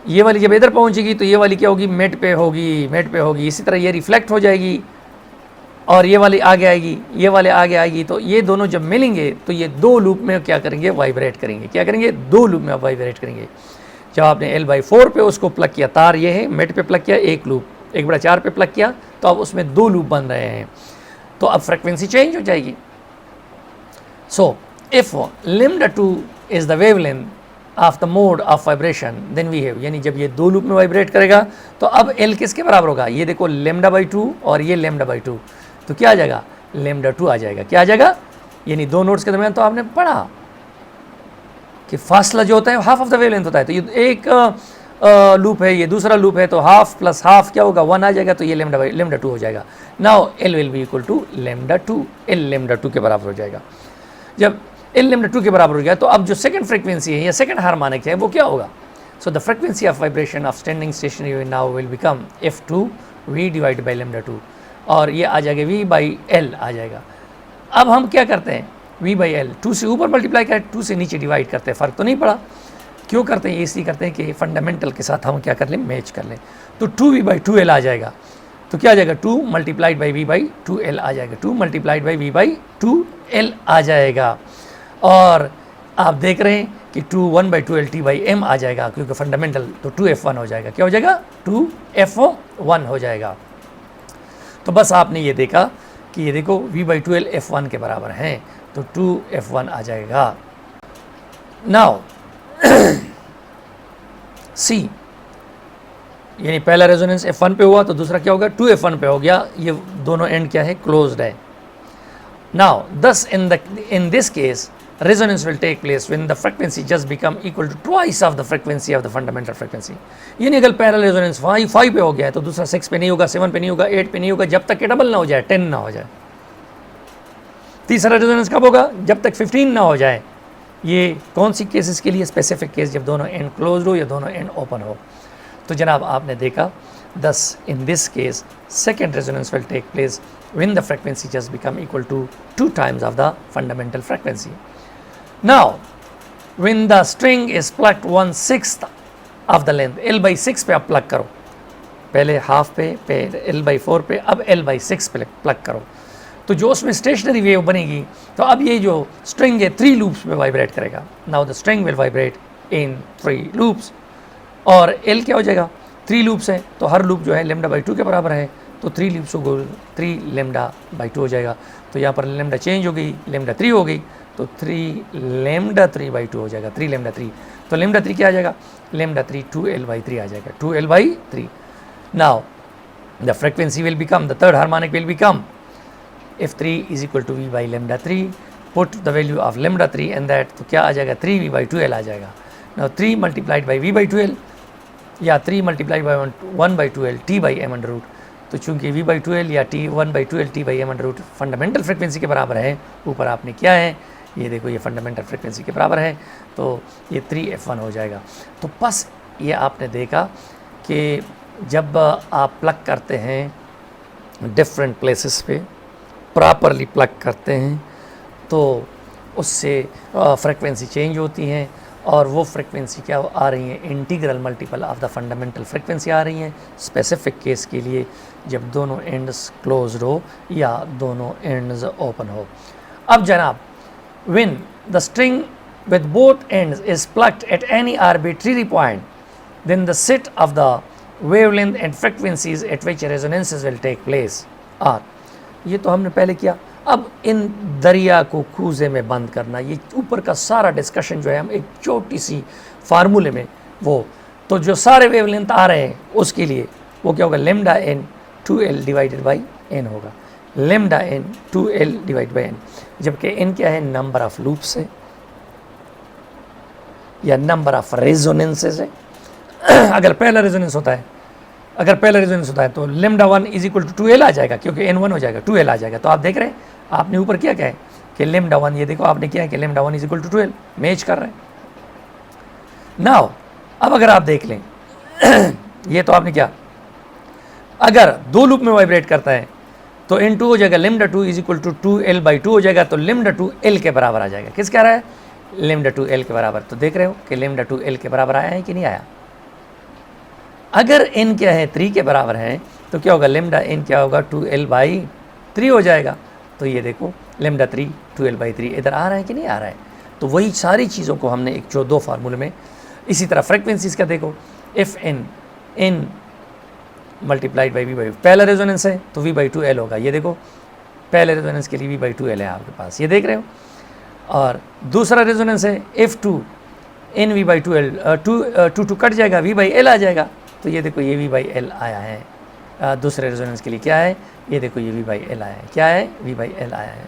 ये वाली जब इधर पहुंचेगी तो ये वाली क्या होगी, मिड पे होगी, मिड पे होगी. इसी तरह ये रिफ्लेक्ट हो जाएगी और ये वाली आगे आएगी, ये वाले आगे आएगी. तो ये दोनों जब मिलेंगे तो ये 2 लूप में क्या करेंगे, वाइब्रेट करेंगे. क्या करेंगे, 2 लूप में वाइब्रेट करेंगे. जब आपने L/4 पे उसको प्लग किया, तार ये है, मिड पे प्लग किया, एक लूप, 1/4 पे प्लग किया, तो अब उसमें 2 लूप बन रहे हैं. तो अब फ्रीक्वेंसी चेंज हो जाएगी. So if λ 2 is the wavelength of the mode of vibration then we have, यानी जब ये 2 लूप में वाइब्रेट करेगा तो अब L किसके बराबर होगा, ये देखो λ/2 और ये λ/2, तो क्या आ जाएगा, λ 2 आ जाएगा. क्या आ जाएगा, यानी 2 नोड्स के दरमियान तो आपने पढ़ा कि फासला जो होता है हाफ ऑफ द वेवलेंथ होता है. तो ये एक लूप है, ये दूसरा लूप है, तो हाफ प्लस हाफ क्या होगा, 1 आ जाएगा. तो ये λ 2 हो जाएगा. Now L will be equal to λ 2, L λ 2 के बराबर हो जाएगा. जब L λ 2 के बराबर हो गया तो अब जो सेकंड फ्रीक्वेंसी है या सेकंड हार्मोनिक है वो क्या होगा. So the frequency of vibration of standing stationary wave now will become f2 v divide by λ 2, और ये आ जाएगा v बाई l आ जाएगा. अब हम क्या करते हैं, v बाई l, 2 से ऊपर मल्टीप्लाई करें, 2 से नीचे डिवाइड करते हैं. फ़र्क तो नहीं पड़ा. क्यों करते हैं, इसलिए करते हैं कि फंडामेंटल के साथ हम क्या कर लें, मैच कर लें. तो 2v बाई 2l आ जाएगा. तो क्या आ जाएगा, 2 multiplied by v by 2l आ जाएगा. 2 multiplied by v by 2l आ जाएगा. और आप देख रहे हैं कि 2 1/2l t बाई m आ जाएगा, क्योंकि फंडामेंटल, तो 2f1 हो जाएगा. क्या हो जाएगा, 2f1 हो जाएगा. तो बस आपने ये देखा कि ये देखो v बाई 2l f1 के बराबर हैं, तो 2f1 आ जाएगा. नाउ सी, यानी पहला रेजोनेंस F1 पे हुआ तो दूसरा क्या होगा 2F1 पे हो गया, ये दोनों एंड क्या है क्लोज्ड है. Now thus in this case resonance will take place when the frequency just become equal to twice of the frequency of the fundamental frequency. यानी अगर पहला रेजोनेंस 5 पे हो गया है तो दूसरा 6 पे नहीं होगा, 7 पे नहीं होगा, 8 पे नहीं होगा, जब तक कि डबल ना हो जाए, 10 ना हो जाए. तीसरा रेजोनेंस कब होगा? जब तक 15 ना हो जाए. ये कौन सी केसेस के लिए? स्पेसिफिक केस जब दोनों एंड क्लोज हो या दोनों एंड ओपन हो. तो जनाब आपने देखा, thus in this case second resonance will take place when the frequency just become equal to 2 times of the fundamental frequency. Now when the string is plucked 1/6 of the length, L/6 पे आप plug करो, पहले half पे, फिर L/4 पे, अब L/6 पे plug करो, तो जो उसमें स्टेशनरी वेव बनेगी, तो अब ये जो स्ट्रिंग है 3 लूप्स में वाइब्रेट करेगा. Now the string will vibrate in 3 loops. और L क्या हो जाएगा? 3 लूप्स हैं तो हर लूप जो है λ/2 के बराबर है, तो 3 लूप्स को 3 λ/2 हो जाएगा. तो यहाँ पर λ चेंज हो गई, λ3 हो गई, तो 3 λ3/2 हो जाएगा, 3 λ3. तो λ3 क्या आ जाएगा? λ3 2L/3 आ जाएगा, 2L/3. Now the frequency will become, the third harmonic will become F3 is equal to V by λ3. Put the value of λ3 and that, तो क्या आ जाएगा? 3V by 2L आ जाएगा. Now 3 multiplied by V by 2L या 3 multiply by 1 by 2L T by m under root. तो चूंकि V by 2L या T 1 by 2L T by m under root fundamental frequency के बराबर है, ऊपर आपने क्या है, ये देखो ये फंडामेंटल फ्रिक्वेंसी के बराबर है, तो ये 3F1 हो जाएगा. तो बस ये आपने देखा कि जब आप प्लग करते हैं डिफरेंट प्लेसेस पे, प्रॉपरली प्लग करते हैं, तो उससे फ्रिक्वेंसी चेंज होती हैं, और वो फ्रिक्वेंसी क्या आ रही है? Integral multiple of the fundamental frequency आ रही हैं. स्पेसिफिक केस के लिए जब दोनों एंड्स क्लोज्ड हो या दोनों एंड्स ओपन हो. अब जनाब, when the string with both ends is plucked at any arbitrary point, then the set of the wavelength and frequencies at which resonances will take place are. ये तो हमने पहले किया. अब इन दरिया को खूजे में बंद करना, ये ऊपर का सारा डिस्कशन जो है हम एक छोटी सी फार्मूले में, वो तो जो सारे वेवलेंथ आ रहे हैं उसके लिए वो क्या होगा? λn 2L divided by n होगा, λn 2L divide by n. जबकि n क्या है? नंबर ऑफ लूप्स है या नंबर ऑफ रेजोनेंसेस है. अगर पहला रेजोनेंस होता है तो λ1 इज इक्वल टू 2L आ जाएगा, क्योंकि n1 हो जाएगा, 2L आ जाएगा. तो आप देख रहे हैं, आपने ऊपर क्या है कि λ1, ये देखो आपने क्या है कि λ1 is equal to 2L match कर रहे हैं. नाउ अब अगर आप देख लें ये तो आपने क्या, अगर 2 लूप में वाइब्रेट करता है तो n2 हो जाएगा, λ2 इज इक्वल टू 2L/2 हो जाएगा, तो λ2 L के बराबर आ जाएगा. किस कह रहा है? λ2 L के बराबर. तो देख रहे हो कि λ2 L के बराबर आया है कि नहीं आया. अगर n क्या है? 3 के बराबर है, तो क्या होगा? λn क्या होगा? 2L/3 हो जाएगा. तो ये देखो λ3 2L/3 इधर आ रहा है कि नहीं आ रहा है. तो वही सारी चीज़ों को हमने एक जो 2 फार्मूले में. इसी तरह फ्रिक्वेंसीज का देखो, Fn n multiplied by V by, पहला रेजोनेंस है तो V बाई 2L होगा. ये देखो पहले रेजोनेंस के लिए V बाई 2L है आपके पास, ये देख रहे हो. और दूसरा रेजोनेंस है F2 n V by 2L, 2 cut जाएगा, V बाई L आ जाएगा. तो ये देखो ये V बाई L आया है. दूसरे रेजोनेंस के लिए क्या है? ये देखो ये V बाई L आया है. क्या है? V बाई L आया है.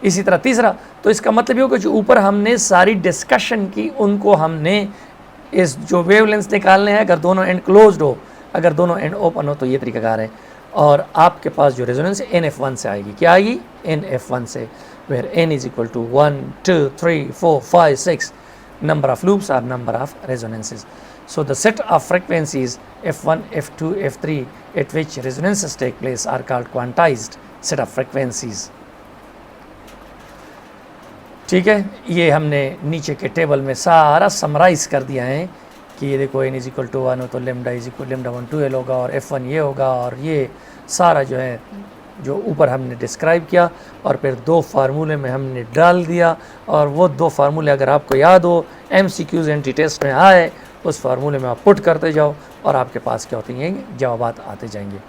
इसी तरह तीसरा, तो इसका मतलब ये होगा जो ऊपर हमने सारी डिस्कशन की, उनको हमने इस जो वेवलेंथ निकालने हैं, अगर दोनों एंड क्लोज्ड हो, अगर दोनों एंड ओपन हो, तो ये तरीकाकार है. और आपके पास जो रेजोनेंस NF1 से आएगी, क्या आएगी? NF1 से, where n is equal to 1 2 3 4 5 6 number of loops or number of resonances. So the set of frequencies F1, F2, F3 at which resonances take place are called quantized set of frequencies. ठीक है, ये हमने नीचे के table में सारा summarise कर दिया है कि ये देखो n इज इक्वल टू 1 हो तो λ इज इक्वल λ1 2L होगा, और F1 ये होगा, और ये सारा जो है जो ऊपर हमने डिस्क्राइब किया, और फिर 2 फार्मूले में हमने डाल दिया. और वो 2 फार्मूले अगर आपको याद हो, MCQs एंटी टेस्ट में आए, उस फार्मूले में आप पुट करते जाओ और आपके पास क्या होते हैं? जवाबात आते जाएंगे.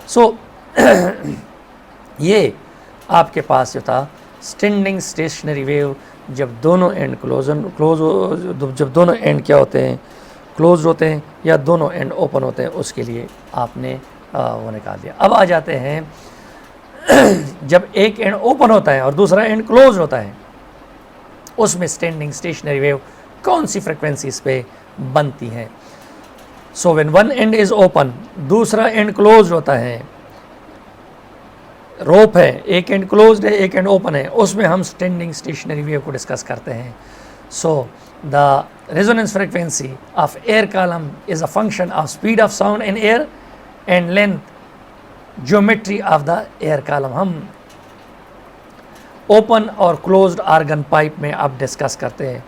सो ये आपके पास जो था स्टैंडिंग स्टेशनरी वेव, जब दोनों एंड जब दोनों एंड क्या होते हैं? क्लोज होते हैं या दोनों एंड ओपन होते हैं, उसके लिए आपने वो निकाल दिया। अब आ जाते हैं जब एक एंड ओपन होता है और दूसरा एंड क्लोज होता है, उसमें स्टैंडिंग स्टेशनरी वेव कौन सी फ्रिक्वेंसीज पे बनती हैं। So when one and is open, दूसरा एंड क्लोज होता है, रोप है, एक एंड क्लोज्ड है एक एंड ओपन है, उसमें हम स्टैंडिंग स्टेशनरी वेव को डिस्कस करते हैं। So the resonance frequency of air column is a function of speed of sound in air and length geometry of the air column. हम open और क्लोज्ड आर्गन पाइप में अब discuss करते हैं।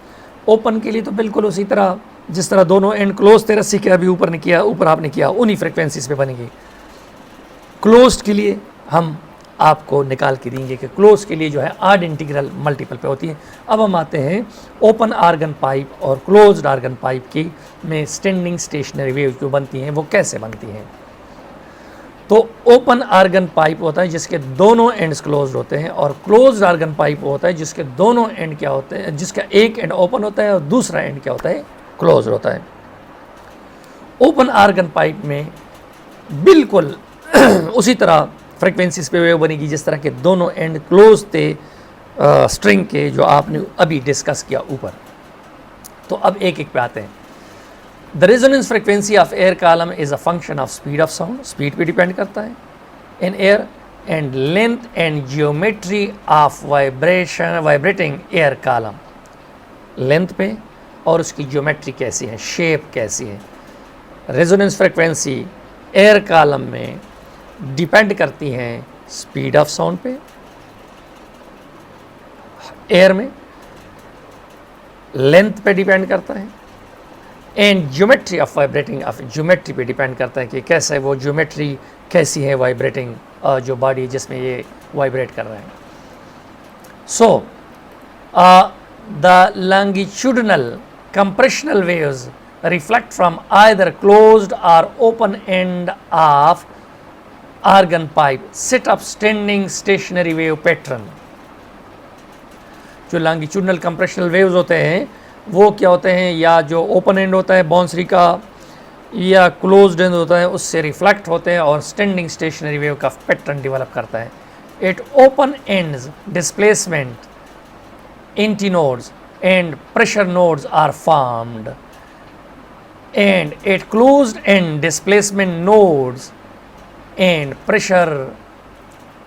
Open के लिए तो बिल्कुल उसी तरह जिस तरह दोनों एंड क्लोज थे, रस्सी के अभी ऊपर ने किया, ऊपर आपने किया, उन्हीं फ्रिक्वेंसीज पे बनेगी। क्लोज्ड के लिए हम आपको निकाल के देंगे कि क्लोज के लिए जो है आड इंटीग्रल मल्टीपल पे होती है। अब हम आते हैं ओपन आर्गन पाइप और क्लोज्ड आर्गन पाइप की में स्टैंडिंग स्टेशनरी वेव जो बनती हैं वो कैसे बनती हैं। तो ओपन आर्गन पाइप होता है जिसके दोनों एंड्स क्लोज्ड होते हैं, और क्लोज्ड आर्गन पाइप होता है जिसके दोनों एंड क्या होते हैं, जिसका एक एंड ओपन होता है और दूसरा एंड क्या होता है, क्लोज होता है। ओपन आर्गन पाइप में बिल्कुल उसी तरह फ्रिक्वेंसीज पे वेव बनेगी जिस तरह के दोनों एंड क्लोज थे स्ट्रिंग के, जो आपने अभी डिस्कस किया ऊपर। तो अब एक एक पे आते हैं। The resonance frequency of air column is a function of speed of sound, speed पे डिपेंड करता है in air, and length and geometry of vibrating air column, length पे और उसकी ज्योमेट्री कैसी है, शेप कैसी है। रेजोनेंस फ्रिक्वेंसी एयर कॉलम में डिपेंड करती हैं स्पीड ऑफ साउंड पे एयर में, लेंथ पे डिपेंड करता है, and geometry of vibrating of geometry पे डिपेंड करता है कि कैसा है वो ज्योमेट्री कैसी है वाइब्रेटिंग जो बॉडी जिसमें ये वाइब्रेट कर रहा है। So the longitudinal compressional waves reflect from either closed or open end of organ pipe set up standing stationary wave pattern। जो लॉन्गिट्यूडनल कंप्रेशनल वेव्स होते हैं वो क्या होते हैं, या जो ओपन एंड होता है बाउंसरी का या क्लोज्ड एंड होता है उससे रिफ्लेक्ट होते हैं और स्टैंडिंग स्टेशनरी वेव का पैटर्न डेवलप करता है। At open ends displacement antinodes and pressure nodes are formed, and at closed end displacement nodes and pressure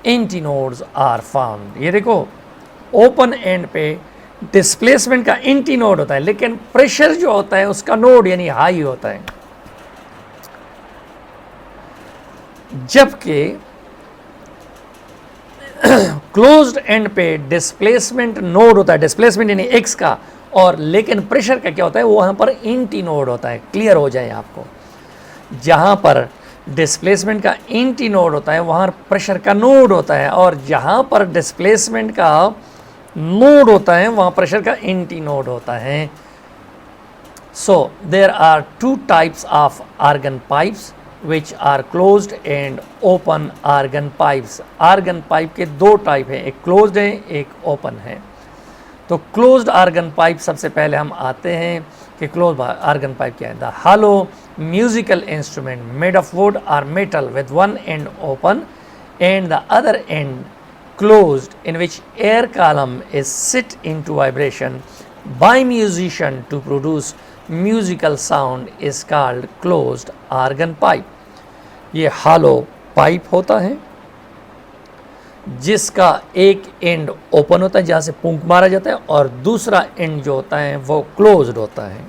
antinodes are formed। ये देखो ओपन एंड पे डिस्प्लेसमेंट का एंटीनोड होता है लेकिन प्रेशर जो होता है उसका नोड यानी हाई होता है, जबकि क्लोज्ड एंड पे डिस्प्लेसमेंट नोड होता है, डिस्प्लेसमेंट यानी एक्स का, और लेकिन प्रेशर का क्या होता है वहाँ पर एंटी नोड होता है। क्लियर हो जाए आपको, जहाँ पर डिस्प्लेसमेंट का एंटी नोड होता है वहाँ प्रेशर का नोड होता है, और जहाँ पर डिस्प्लेसमेंट का नोड होता है वहाँ प्रेशर का एंटी नोड होता है। So there are two types of organ pipes which are closed and open organ pipes. Organ pipe के दो टाइप हैं, एक क्लोज्ड है एक ओपन है। तो क्लोज्ड आर्गन पाइप सबसे पहले हम आते हैं कि क्लोज्ड आर्गन पाइप क्या है। The hollow musical instrument made of wood और metal with one end open and the other end closed in which air column is set into vibration by musician to produce musical sound is called closed organ pipe. ये hollow pipe होता है जिसका एक end open होता है जहाँ से फूंक मारा जाता है, और दूसरा एंड जो होता है वो क्लोज्ड होता है।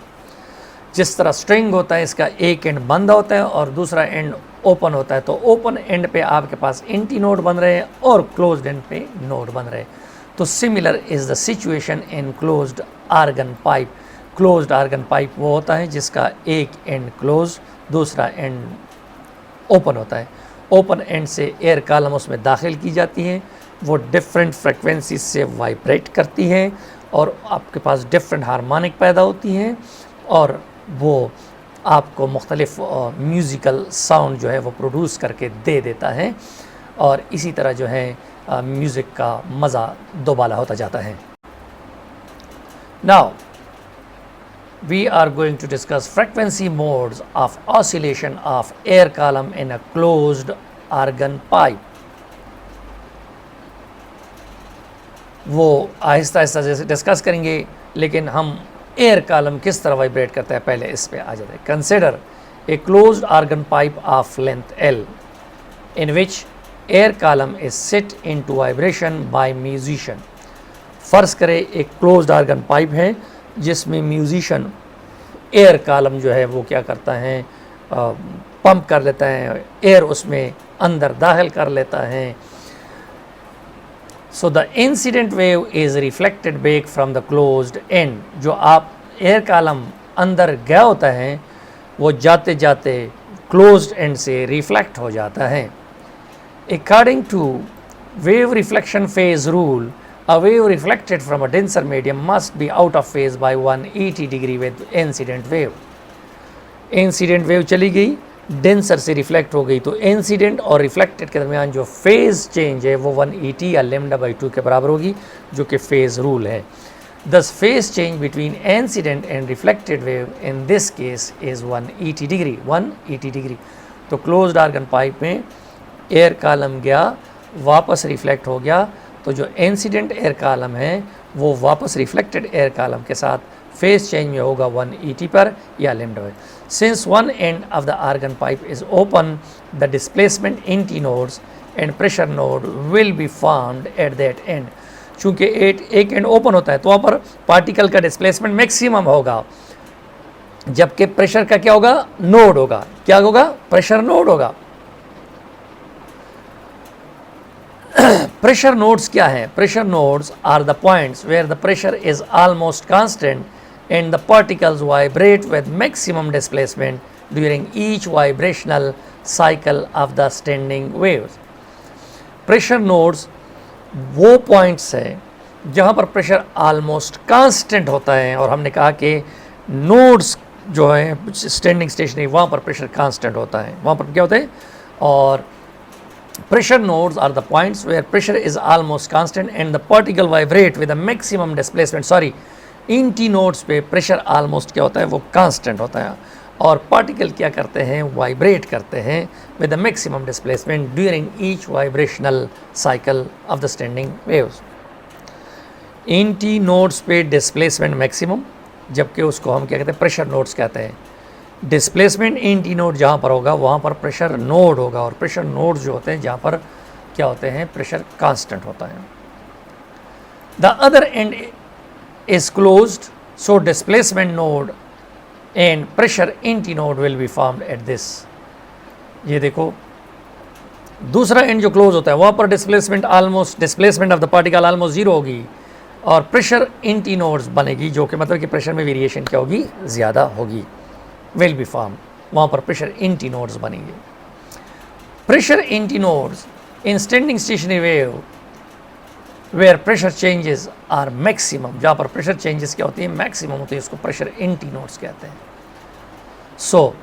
जिस तरह स्ट्रिंग होता है इसका एक एंड बंद होता है और दूसरा एंड ओपन होता है, तो ओपन एंड पे आपके पास एंटी नोड बन रहे हैं और क्लोज्ड एंड पे नोड बन रहे हैं। तो similar is the situation in closed organ pipe. Closed organ pipe वो होता है जिसका एक एंड क्लोज दूसरा एंड ओपन होता है। ओपन एंड से एयर कॉलम उसमें दाखिल की जाती है, वो डिफरेंट फ्रिक्वेंसी से वाइब्रेट करती हैं और आपके पास डिफरेंट हार्मोनिक पैदा होती हैं, और वो आपको मुख्तलिफ म्यूज़िकल साउंड जो है वो प्रोड्यूस करके दे देता है, और इसी तरह जो है म्यूज़िक का मज़ा दोबाला होता जाता है। Now we are going to discuss frequency modes of oscillation of air column in a closed organ pipe. वो आहिस्ता आहिस्ता जैसे डिस्कस करेंगे, लेकिन हम एयर कॉलम किस तरह वाइब्रेट करता है पहले इस पे आ जाते हैं. Consider a closed organ pipe of length L in which air column is set into vibration by musician. फ़र्ज़ करें एक क्लोज्ड ऑर्गन पाइप है जिसमें म्यूजिशियन एयर कॉलम जो है वो क्या करता है, पंप कर लेता है, एयर उसमें अंदर दाखिल कर लेता है. So the incident wave is reflected back from the closed and. जो आप एयर कॉलम अंदर गया होता है वो जाते जाते क्लोज्ड एंड से रिफ्लेक्ट हो जाता है. According to wave reflection phase rule, a wave reflected from a denser medium must be out of phase by 180 degree with incident wave. Incident wave चली गई, डेंसर से रिफ्लेक्ट हो गई, तो इंसिडेंट और रिफ्लेक्टेड के दरमियान जो फेज चेंज है वो 180 या λ/2 के बराबर होगी, जो कि फेज रूल है. Thus phase change between incident and reflected wave in this case is 180 degree. 180 degree. तो क्लोज्ड ऑर्गन पाइप में एयर कॉलम गया, वापस रिफ्लेक्ट हो गया, तो जो इंसिडेंट एयर कॉलम है वो वापस रिफ्लेक्टेड एयर कॉलम के साथ फेज चेंज में होगा 180 पर या λ. Since one end of the organ pipe is open, the displacement antinodes and pressure node will be formed at that end. चूँकि एक एंड ओपन होता है तो वहाँ पर पार्टिकल का डिस्प्लेसमेंट मैक्सिमम होगा, जबकि प्रेशर का क्या होगा, नोड होगा. क्या होगा, प्रेशर नोड होगा. प्रेशर नोड्स क्या हैं? Pressure nodes are the points where the pressure is almost constant and the particles vibrate with maximum displacement during each vibrational cycle of the standing waves. Pressure nodes वो points हैं जहाँ पर pressure almost constant होता है, और हमने कहा कि नोड्स जो हैं स्टैंडिंग स्टेशनरी वहाँ पर प्रेशर कांस्टेंट होता है, वहाँ पर क्या होता है. और pressure nodes are the points where pressure is almost constant and the particle vibrate with a maximum displacement. Sorry, in T nodes पे प्रेशर ऑलमोस्ट क्या होता है, वो कांस्टेंट होता है, और पार्टिकल क्या करते हैं, वाइब्रेट करते हैं with the maximum displacement during each vibrational cycle of the standing waves. In T nodes पे डिस्प्लेसमेंट मैक्सिमम, जबकि उसको हम क्या कहते हैं, प्रेशर नोड्स कहते हैं. डिस्प्लेसमेंट इन टी नोड जहाँ पर होगा वहाँ पर प्रेशर नोड होगा, और प्रेशर नोड जो होते हैं जहाँ पर क्या होते हैं, प्रेशर कांस्टेंट होता है. The other and is closed, so displacement node and pressure in T node will be formed at this. ये देखो, दूसरा एंड जो क्लोज होता है वहाँ पर displacement of the particle almost zero होगी, और प्रेशर इन टी नोड्स बनेगी, जो कि मतलब कि प्रेशर में वेरिएशन क्या होगी, ज़्यादा होगी, will be formed. वहाँ पर प्रेशर इन टी नोड्स बनेंगे. Pressure antinodes in standing stationary wave where pressure changes are maximum, जहाँ पर प्रेशर चेंजेस क्या होती है, मैक्सिमम होती है, उसको प्रेशर इन टी नोड्स कहते हैं. So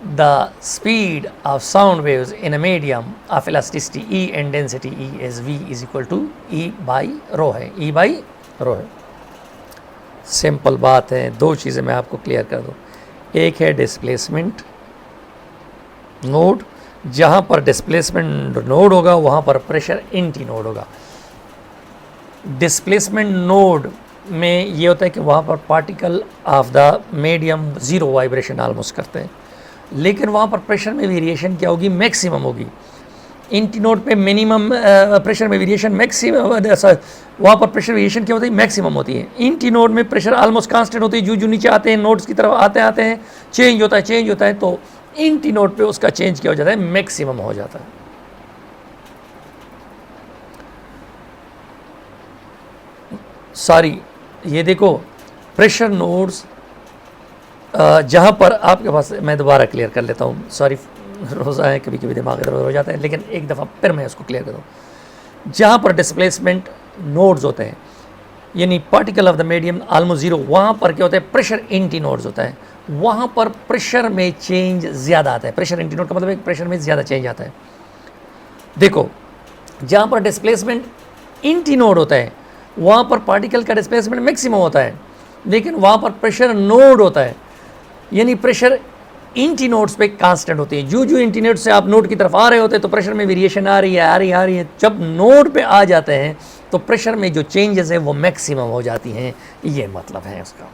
the speed of sound waves in a medium of elasticity E and density E is V is equal to E/ρ है, E/ρ है. सिंपल बात है, दो चीज़ें मैं आपको क्लियर कर दूँ. एक है डिस्प्लेसमेंट नोड, जहाँ पर डिस्प्लेसमेंट नोड होगा वहाँ पर प्रेशर इन टी नोड होगा. डिस्प्लेसमेंट नोड में ये होता है कि वहाँ पर particle of the medium zero vibration almost करते हैं, लेकिन वहाँ पर प्रेशर में वेरिएशन क्या होगी, मैक्सिमम होगी. इन टी नोड पे मिनिमम प्रेशर में वेरिएशन मैक्सिमम, वहाँ पर प्रेशर वेरिएशन क्या होती है, मैक्सिमम होती है. इन टी नोड में प्रेशर ऑलमोस्ट कांस्टेंट होती है, जो नीचे आते हैं नोड्स की तरफ आते हैं चेंज होता है, तो इन टी नोड पे उसका चेंज क्या हो जाता है, मैक्सिमम हो जाता है. सॉरी, ये देखो, प्रेशर नोड्स जहाँ पर आपके पास, मैं दोबारा क्लियर कर लेता हूँ, सॉरी, रोज़ा है कभी कभी दिमाग इधर हो जाता है, लेकिन एक दफ़ा फिर मैं उसको क्लियर कर दूँ. जहाँ पर डिस्प्लेसमेंट नोड्स होते हैं, यानी particle of the medium almost zero, वहाँ पर क्या होता है, प्रेशर इन टी नोड्स होता है, वहाँ पर प्रेशर में चेंज ज़्यादा आता है. प्रेशर इन टी नोड का मतलब है प्रेशर में ज़्यादा चेंज आता है. देखो, जहाँ पर डिस्प्लेसमेंट इन टी नोड होता है वहाँ पर पार्टिकल का डिस्प्लेसमेंट मैक्सिमम होता है, लेकिन वहाँ पर प्रेशर नोड होता है, यानी प्रेशर इंटी नोड्स पे कांस्टेंट होती है। जो इंटी नोड से आप नोड की तरफ आ रहे होते हैं तो प्रेशर में वेरिएशन आ रही है। जब नोड पे आ जाते हैं तो प्रेशर में जो चेंजेस है वो मैक्सिमम हो जाती हैं, ये मतलब है उसका।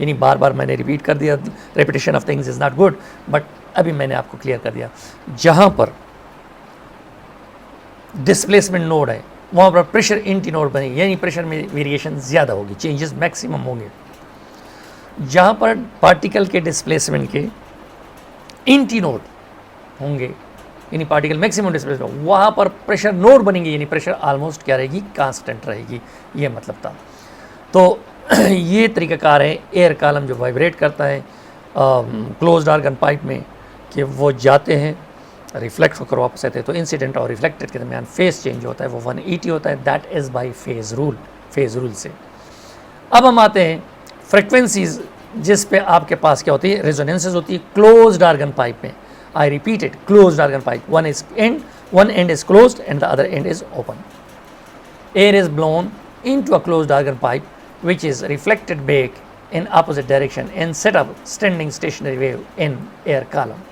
यानी बार बार मैंने रिपीट कर दिया, repetition of things is not good, but अभी मैंने आपको क्लियर कर दिया। जहाँ पर डिस्प्लेसमेंट नोड है वहाँ पर प्रेशर इंटी नोड बनेगी, यानी प्रेशर में वेरिएशन ज़्यादा होगी, चेंजेस मैक्सिमम होंगे। जहाँ पर पार्टिकल के डिस्प्लेसमेंट के इंटी नोड होंगे, यानी पार्टिकल मैक्सिमम डिस्प्लेसमेंट, वहाँ पर प्रेशर नोड बनेंगे, यानी प्रेशर ऑलमोस्ट क्या रहेगी, कांस्टेंट रहेगी, ये मतलब था। तो ये तरीक़ाकार है एयर कॉलम जो वाइब्रेट करता है क्लोज्ड ऑर्गन पाइप में, कि वो जाते हैं, रिफ्लेक्ट होकर वापस आते हैं। तो इंसिडेंट और रिफ्लेक्टेड के दरमियान फेज चेंज होता है, वो 180 होता है, that is by phase rule से। अब हम आते हैं फ्रिक्वेंसीज जिस पे आपके पास क्या होती है, रेजोनेंसेज होती है क्लोज्ड ऑर्गन पाइप में। I repeat it, closed organ pipe, one end is closed and the other end is open. Air is blown into a closed organ pipe which is reflected back in opposite direction and set up standing stationary wave in air column.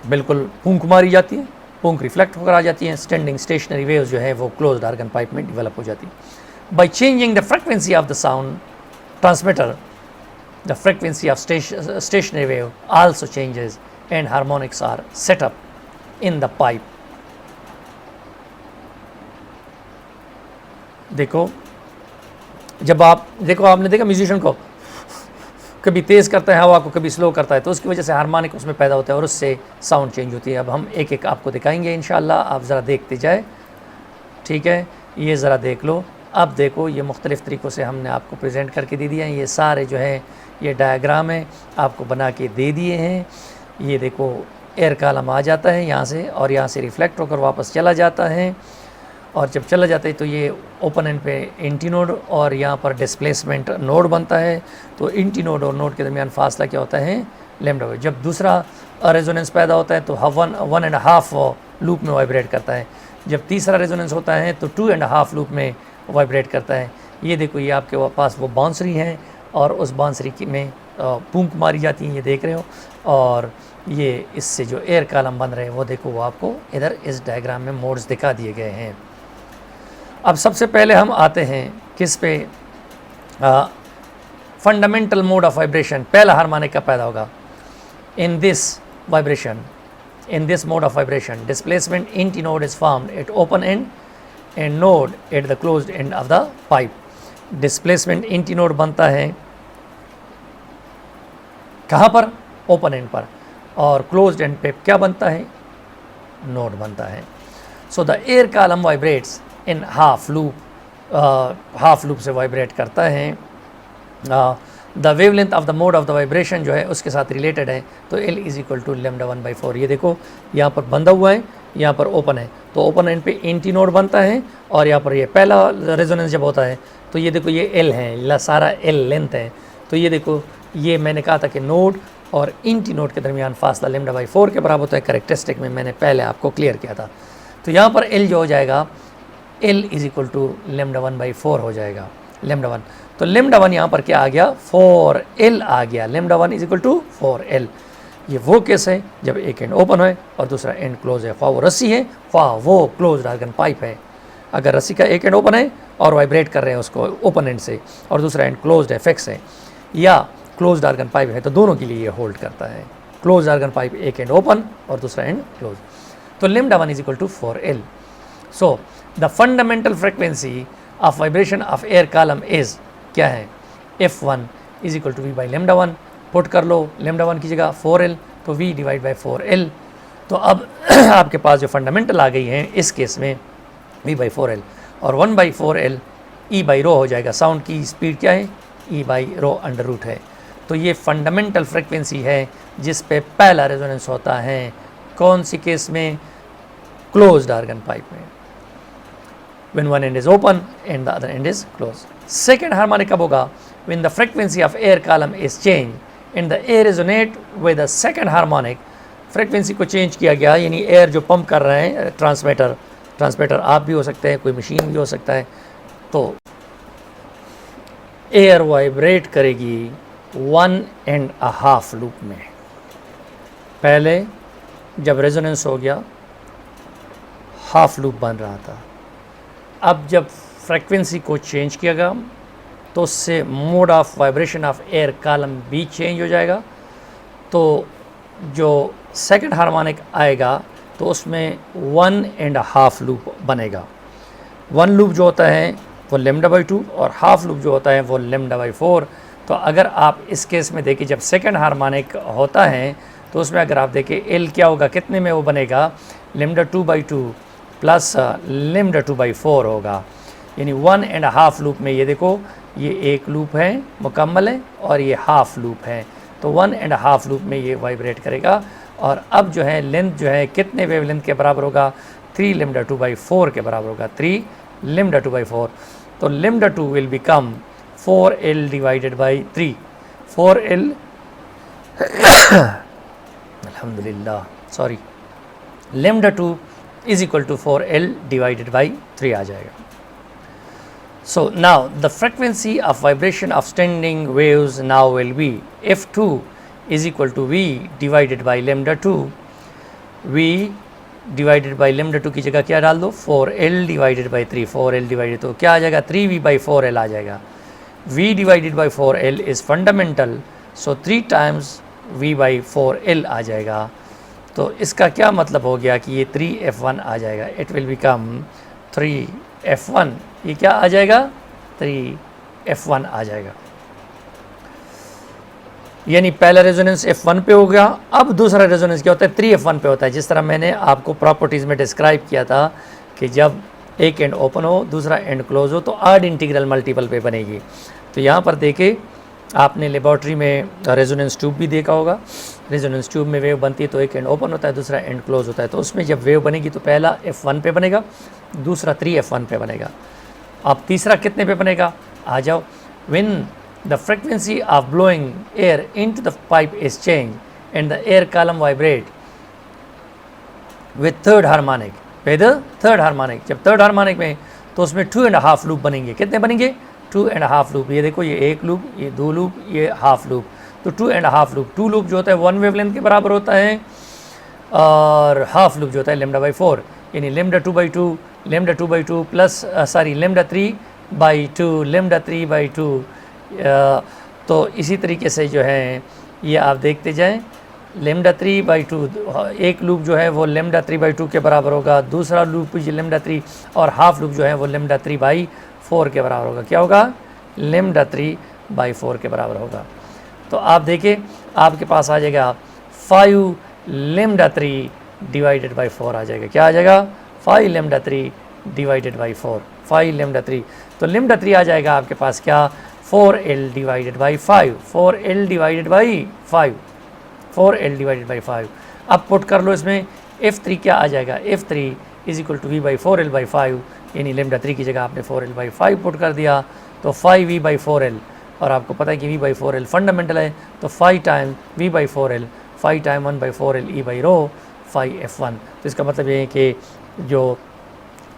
बिल्कुल फूंक मारी जाती है, फूंक reflect होकर आ जाती है, standing stationary waves जो है वो क्लोज्ड ऑर्गन पाइप में डेवलप हो जाती है। By changing the frequency of the sound transmitter, the frequency of stationary wave also changes and harmonics are set up in the pipe. देखो, जब आप देखो, आपने देखा म्यूजिशियन को कभी तेज़ करता है हवा को, कभी स्लो करता है, तो उसकी वजह से हार्मोनिक उसमें पैदा होता है और उससे साउंड चेंज होती है। अब हम एक एक आपको दिखाएंगे इंशाल्लाह, आप ज़रा देखते जाए, ठीक है। ये ज़रा देख लो। अब देखो, ये मुख्तलिफ़ तरीक़ों से हमने आपको प्रेजेंट करके दे दिए हैं। ये सारे जो है ये डायग्राम है, आपको बना के दे दिए हैं। ये देखो, एयर कॉलम आ जाता है यहाँ से और यहाँ से रिफ्लेक्ट होकर वापस चला जाता है, और जब चला जाता है तो ये ओपन एंड पे इंटी नोड और यहाँ पर डिस्प्लेसमेंट नोड बनता है। तो इंटी नोड और नोड के दरमियान फासला क्या होता है, लैम्डा वेव। जब दूसरा रेजोनेंस पैदा होता है तो 1.5 लूप में वाइब्रेट करता है। जब तीसरा रेजोनेंस होता है तो 2.5 लूप में वाइब्रेट करता है। ये देखो, ये आपके पास वो बांसुरी हैं और उस बांसुरी में पूंक मारी जाती है, ये देख रहे हो। और ये इससे जो एयर कॉलम बन रहे हैं वो देखो, वो आपको इधर इस डायग्राम में मोड्स दिखा दिए गए हैं। अब सबसे पहले हम आते हैं किस पे, फंडामेंटल मोड ऑफ वाइब्रेशन। पहला हार्मोनिक का पैदा होगा in this vibration, in this mode of vibration displacement antinode is formed at open end and node at the closed end of the pipe. Displacement antinode बनता है कहाँ पर, open and पर, और closed end पे क्या बनता है, नोड बनता है। So the air column vibrates in half loop से वाइब्रेट करता है। The wavelength of the mode of the vibration जो है उसके साथ रिलेटेड है, तो L इज़ इक्वल टू λ1/4। ये देखो, यहाँ पर बंधा हुआ है, यहाँ पर ओपन है, तो ओपन एंड पे इंटी नोड बनता है, और यहाँ पर ये पहला रेजोनेंस जब होता है तो ये देखो, ये L है, सारा L लेंथ है। तो ये देखो, ये मैंने कहा था कि नोड और इंटी नोड के दरमियान फासला λ/4 के बराबर होता है। कैरेक्टरिस्टिक में मैंने पहले आपको क्लियर किया था। तो यहाँ पर L जो हो जाएगा, L इज़ इक्वल टू λ1/4 हो जाएगा, λ1। तो λ1 यहाँ पर क्या आ गया, 4L आ गया। λ1 इज़ इक्वल टू 4L। ये वो केस है जब एक एंड ओपन है और दूसरा एंड क्लोज है, ख्वाह वो रस्सी है, ख्वाह वो क्लोज ऑर्गन पाइप है। अगर रस्सी का एक एंड ओपन है और वाइब्रेट कर रहे हैं उसको ओपन एंड से, और दूसरा एंड क्लोज्ड है, फिक्स है, या क्लोज्ड ऑर्गन पाइप है, तो दोनों के लिए ये होल्ड करता है। क्लोज ऑर्गन पाइप एक एंड ओपन और दूसरा एंड क्लोज। तो λ1 is equal to 4L। So the fundamental frequency of vibration of air column is क्या है, F1 is equal to V by λ1। Put कर लो λ1 की जगह 4L, तो V डिवाइड बाई 4L। तो अब आपके पास जो फंडामेंटल आ गई हैं इस केस में V बाई 4L, और 1/4L E बाई रो हो जाएगा। साउंड की स्पीड क्या है, E by rho under root है। तो ये फंडामेंटल फ्रिक्वेंसी है जिस पे पहला रेजोनेंस होता है। कौन सी केस में, क्लोज्ड ऑर्गन पाइप में, when one end is open and the other end is closed. Second harmonic कब होगा, when the frequency of air column is changed and the air resonate with the second harmonic। Frequency को change किया गया, यानी air जो pump कर रहे हैं, ट्रांसमीटर आप भी हो सकते हैं, कोई मशीन भी हो सकता है। तो एयर वाइब्रेट करेगी 1.5 लूप में। पहले जब रेजोनेंस हो गया हाफ लूप बन रहा था, अब जब फ्रीक्वेंसी को चेंज किया गया तो उससे mode of vibration of air column भी चेंज हो जाएगा। तो जो सेकंड हार्मोनिक आएगा तो उसमें 1.5 लूप बनेगा। 1 लूप जो होता है वो λ/2 और हाफ लूप जो होता है वो λ/4। तो अगर आप इस केस में देखिए जब सेकंड हार्मोनिक होता है तो उसमें अगर आप देखें एल क्या होगा, कितने में वो बनेगा, λ2/2 प्लस λ2/4 होगा, यानी 1.5 लूप में। ये देखो ये एक लूप है मुकम्मल है और ये हाफ लूप है, तो 1.5 लूप में ये वाइब्रेट करेगा। और अब जो है लेंथ जो है कितने वेवलेंथ के बराबर होगा, 3 λ2/4 के बराबर होगा, 3 λ2/4। तो λ2 will become 4L divided by 3, 4L अल्हम्दुलिल्लाह sorry, λ2 is equal to 4L divided by 3 आ जाएगा। So now the frequency of vibration of standing waves now will be F2 is equal to V divided by λ2। V divided by λ2 की जगह क्या डाल दो, 4L divided by 3, 4L divided, तो क्या आ जाएगा 3V/4L आ जाएगा। V divided by 4L is fundamental, so 3 times V/4L आ जाएगा। तो इसका क्या मतलब हो गया कि ये 3F1 आ जाएगा, इट विल बिकम 3F1, ये क्या आ जाएगा 3F1 आ जाएगा। यानी पहला रेजोनेंस F1 पे हो गया, अब दूसरा रेजोनेंस क्या होता है 3F1 पे होता है। जिस तरह मैंने आपको प्रॉपर्टीज़ में डिस्क्राइब किया था कि जब एक एंड ओपन हो दूसरा एंड क्लोज हो तो ऑड इंटीग्रल मल्टीपल पे बनेगी। तो यहाँ पर देखे आपने लेबॉर्ट्री में रेजोनेंस ट्यूब भी देखा होगा, रेजोनेंस ट्यूब में वेव बनती है तो एक एंड ओपन होता है दूसरा एंड क्लोज होता है। तो उसमें जब वेव बनेगी तो पहला F1 पे बनेगा, दूसरा 3F1 पे बनेगा। अब तीसरा कितने पे बनेगा, आ जाओ। When the frequency of blowing air into the pipe is change and the air column vibrate with third harmonic, with third harmonic, जब थर्ड हार्मोनिक में तो उसमें 2.5 लूप बनेंगे। कितने बनेंगे, 2.5 लूप। ये देखो ये एक लूप, ये 2 लूप, ये हाफ लूप, तो 2.5 लूप। 2 लूप जो होता है 1 वेवलेंथ के बराबर होता है और हाफ लूप जो होता है λ/4, यानी λ2/2 प्लस λ3/2, λ3/2। तो इसी तरीके से जो है ये आप देखते जाएं, λ3/2 एक लूप जो है वो λ3/2 के बराबर होगा, दूसरा लूप λ3 और हाफ लूप जो है वो λ3/4 के बराबर होगा। क्या होगा, λ3/4 के बराबर होगा। तो आप देखिए आपके पास आ जाएगा 5 λ3 डिवाइडेड बाई 4 आ जाएगा। क्या आ जाएगा, 5 λ3 डिवाइडेड बाई 4, 5 λ3। तो λ3 आ जाएगा आपके पास क्या, 4L divided by 5, 4L divided by 5, 4L divided by 5। अब पुट कर लो इसमें F3 क्या आ जाएगा, F3 is equal to V/4L/5, यानी λ3 की जगह आपने 4L/5 पुट कर दिया तो 5V/4L, और आपको पता है कि V/4L फंडामेंटल है तो 5 time V/4L, 5 time 1/4L E/ρ 5F1। तो इसका मतलब ये है कि जो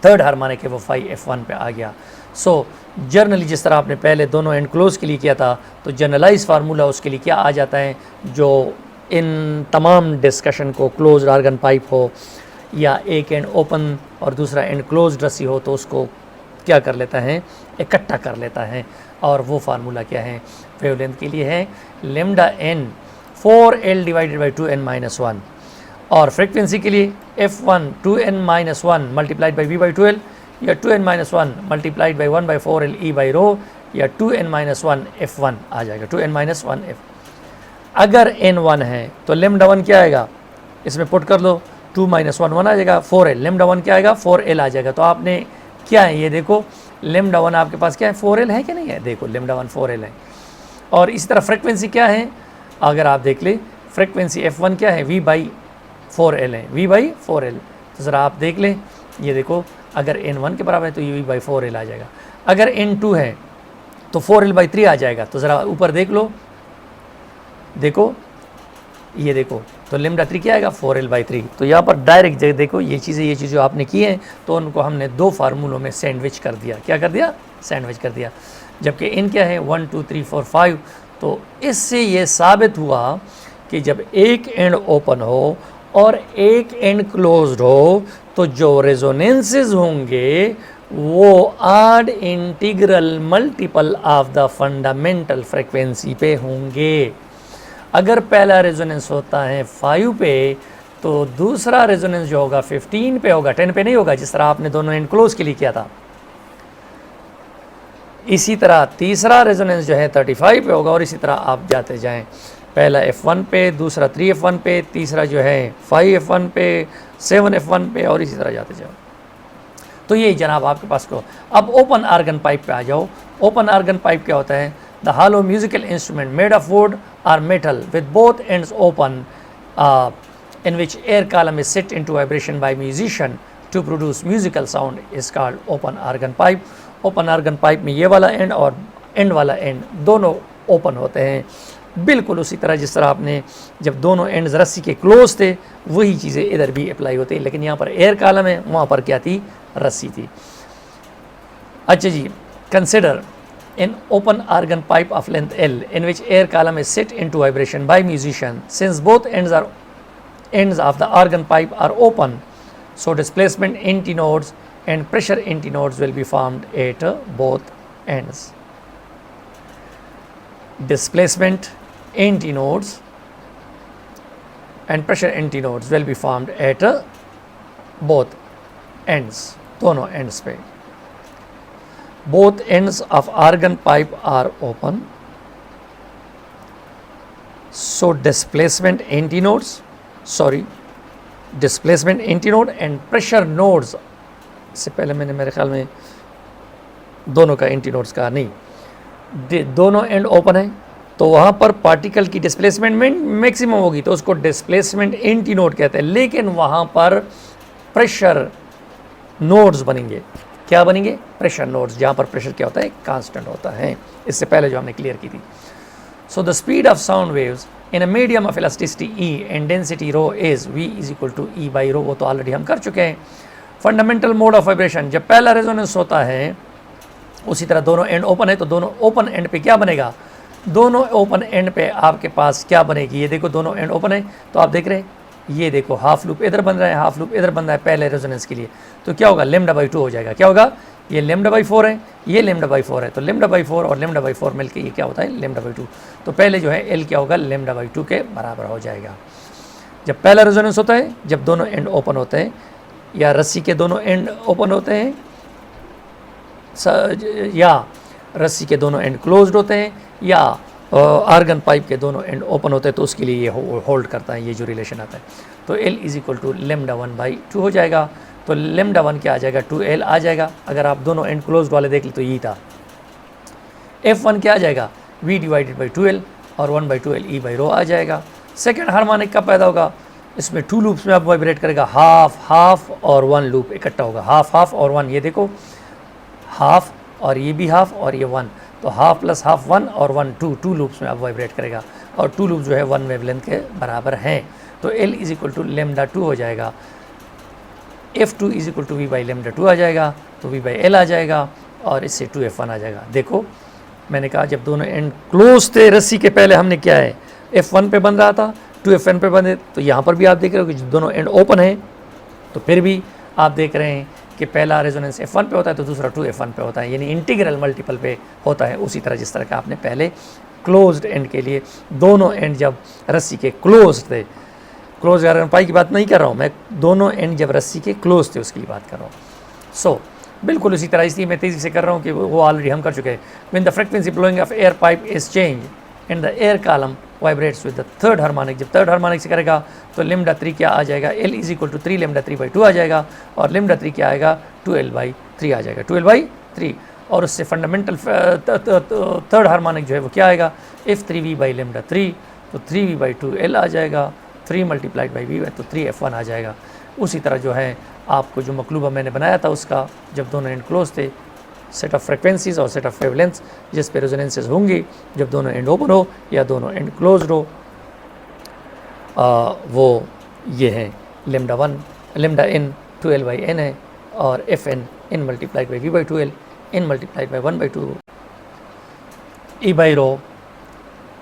थर्ड हार्मोनिक है वो 5F1 पे आ गया। सो जर्नली जिस तरह आपने पहले दोनों एंड क्लोज के लिए किया था तो जनरलाइज फार्मूला उसके लिए क्या आ जाता है, जो इन तमाम डिस्कशन को क्लोज आर्गन पाइप हो या एक एंड ओपन और दूसरा एंड क्लोज रस्सी हो तो उसको क्या कर लेता है, इकट्ठा कर लेता है। और वो फार्मूला क्या है वेवलेंथ के लिए है λn 4L divided by 2n-1, और फ्रीक्वेंसी के लिए F1 2n-1 multiplied by V/2L या 2n-1 multiplied by 1/4L E/ρ या 2n-1 F1 आ जाएगा, 2n-1 F। अगर n1 है तो λ1 क्या आएगा, इसमें पुट कर लो 2-1 आ जाएगा 4L, λ1 क्या आएगा 4L आ जाएगा। तो आपने क्या है ये देखो λ1 आपके पास क्या है 4L है कि नहीं है, देखो λ1 4L है। और इसी तरह फ्रीक्वेंसी क्या है, अगर आप देख ले फ्रीक्वेंसी F1 क्या है V/4L है, V/4L। तो ज़रा आप देख लें, ये देखो अगर n1 के बराबर है तो ये V/4L आ जाएगा, अगर n2 है तो 4L/3 आ जाएगा। तो ज़रा ऊपर देख लो, देखो ये देखो तो λ3 क्या आएगा 4L/3। तो यहाँ पर डायरेक्ट देखो ये चीज़ें जो आपने की हैं तो उनको हमने दो फार्मूलों में सैंडविच कर दिया। क्या कर दिया, सैंडविच कर दिया। जबकि इन क्या है 1 2 3 4 5। तो इससे ये साबित हुआ कि जब एक एंड ओपन हो और एक एंड क्लोज्ड हो तो जो रेजोनेंसेस होंगे वो odd integral multiple of the fundamental frequency पे होंगे। अगर पहला रेजोनेंस होता है 5 पे तो दूसरा रेजोनेंस जो होगा 15 पे होगा, 10 पे नहीं होगा, जिस तरह आपने दोनों एंड क्लोज के लिए किया था। इसी तरह तीसरा रेजोनेंस जो है 35 पे होगा और इसी तरह आप जाते जाएं, पहला F1 पे, दूसरा 3F1 पे, तीसरा जो है 5F1 पे, 7F1 पे और इसी तरह जाते जाओ। तो ये जनाब आपके पास को। अब ओपन आर्गन पाइप पे आ जाओ। ओपन आर्गन पाइप क्या होता है? The hollow musical instrument made of wood or metal with both ends open, in which air column is set into vibration by musician to produce musical sound is called open organ pipe. Open organ pipe में ये वाला and और and वाला and दोनों open होते हैं, बिल्कुल उसी तरह जिस तरह आपने जब दोनों एंड्स रस्सी के क्लोज थे वही चीज़ें इधर भी अप्लाई होती है, लेकिन यहाँ पर एयर कॉलम है, वहाँ पर क्या थी? रस्सी थी। अच्छा जी, consider an open organ pipe of length L in which air column is set into vibration by musician. Since both ends of the organ pipe are open, so displacement antinodes and pressure antinodes will be formed at both ends. Displacement antinodes and pressure antinodes will be formed at both ends, दोनों ends पे। Both ends of organ pipe are open, so displacement antinode and pressure nodes, इससे पहले मैंने मेरे ख्याल में दोनों का एंटीनोड्स कहा नहीं, दोनों एंड ओपन है तो वहाँ पर पार्टिकल की डिस्प्लेसमेंट में मैक्सिमम होगी तो उसको डिस्प्लेसमेंट एंटीनोड कहते हैं, लेकिन वहाँ पर प्रेशर नोड्स बनेंगे। क्या बनेंगे? प्रेशर नोड्स, जहाँ पर प्रेशर क्या होता है? कांस्टेंट होता है। इससे पहले जो हमने क्लियर की थी। सो the speed of sound waves in a medium of elasticity E and density rho is V = E by रो, वो तो ऑलरेडी हम कर चुके हैं। फंडामेंटल मोड ऑफ वाइब्रेशन, जब पहला रेजोनेंस होता है उसी तरह दोनों एंड ओपन है तो दोनों ओपन एंड पे क्या बनेगा? दोनों ओपन एंड पे आपके पास क्या बनेगी? ये देखो दोनों एंड ओपन है तो आप देख रहे हैं, ये देखो हाफ लूप इधर बन रहा है, हाफ लूप इधर बन रहा है पहले रेजोनेंस के लिए, तो क्या होगा? λ/2 हो जाएगा। क्या होगा? ये λ/4 है, ये λ/4 है, तो λ/4 और λ/4 मिलके ये क्या होता है? λ/2। तो पहले जो है L क्या होगा? λ/2 के बराबर हो जाएगा। जब पहला रेजोनेंस होता है, जब दोनों एंड ओपन होते हैं या रस्सी के दोनों एंड ओपन होते हैं या रस्सी के दोनों एंड क्लोज्ड होते हैं या आर्गन पाइप के दोनों एंड ओपन होते हैं तो उसके लिए ये होल्ड करता है, ये जो रिलेशन आता है। तो L = λ1/2 हो जाएगा। तो λ1 क्या आ जाएगा? 2L आ जाएगा। अगर आप दोनों एंड क्लोज्ड वाले देख ली तो यही था। F1 क्या आ जाएगा? V/2L और 1/2L E by रो आ जाएगा। सेकेंड हार्मोनिक कब पैदा होगा? इसमें 2 लूप्स में आप वाइब्रेट करेगा, हाफ और 1 लूप इकट्ठा होगा, हाफ और 1, ये देखो हाफ और ये भी हाफ और ये 1, तो हाफ प्लस हाफ 1 और 1 2 लूप्स में आप वाइब्रेट करेगा और 2 लूप जो है 1 वेवलेंथ के बराबर हैं। तो L = λ2 हो जाएगा। F2 = V/λ2 आ जाएगा, तो V/L आ जाएगा और इससे 2F1 आ जाएगा। देखो मैंने कहा जब दोनों एंड क्लोज थे रस्सी के पहले हमने क्या है? F1 पे बन रहा था, 2Fn पे बने, तो यहाँ पर भी आप देख रहे हो कि दोनों एंड ओपन है तो फिर भी आप देख रहे हैं कि पहला रेजोनेंस F1 पे होता है तो दूसरा 2F1 पे होता है, यानी इंटीग्रल मल्टीपल पे होता है। उसी तरह जिस तरह का आपने पहले क्लोज्ड एंड के लिए दोनों एंड जब रस्सी के क्लोज थे, क्लोज आर्गन पाइप की बात नहीं कर रहा हूँ मैं, दोनों एंड जब रस्सी के क्लोज थे उसकी बात कर रहा हूँ। सो बिल्कुल उसी तरह, इसलिए मैं तेज़ी से कर रहा हूँ कि वो ऑलरेडी हम कर चुके हैं। When the frequency blowing of air pipe is change and the air column vibrates with the third harmonic, जब थर्ड हार्मोनिक से करेगा तो λ3 क्या आ जाएगा? L = 3λ3/2 आ जाएगा और λ3 क्या आएगा? 2L/3 आ जाएगा, 2L/3। और उससे फंडामेंटल थर्ड हार्मोनिक जो है वो क्या आएगा? F3V/λ3, तो 3V/2L आ जाएगा, 3 × V तो 3F1 आ जाएगा। उसी तरह जो है आपको जो मकलूबा मैंने बनाया था उसका, जब दोनों एंड क्लोज थे, सेट ऑफ फ्रिक्वेंसीज और सेट ऑफ वेवलेंथ्स जिस पे रेजोनेंसेस होंगी जब दोनों एंड ओपन हो या दोनों एंड क्लोज्ड हो, वो ये है λ1 λn 2L/n है और Fn n × V/2L n × 1/2 E by rho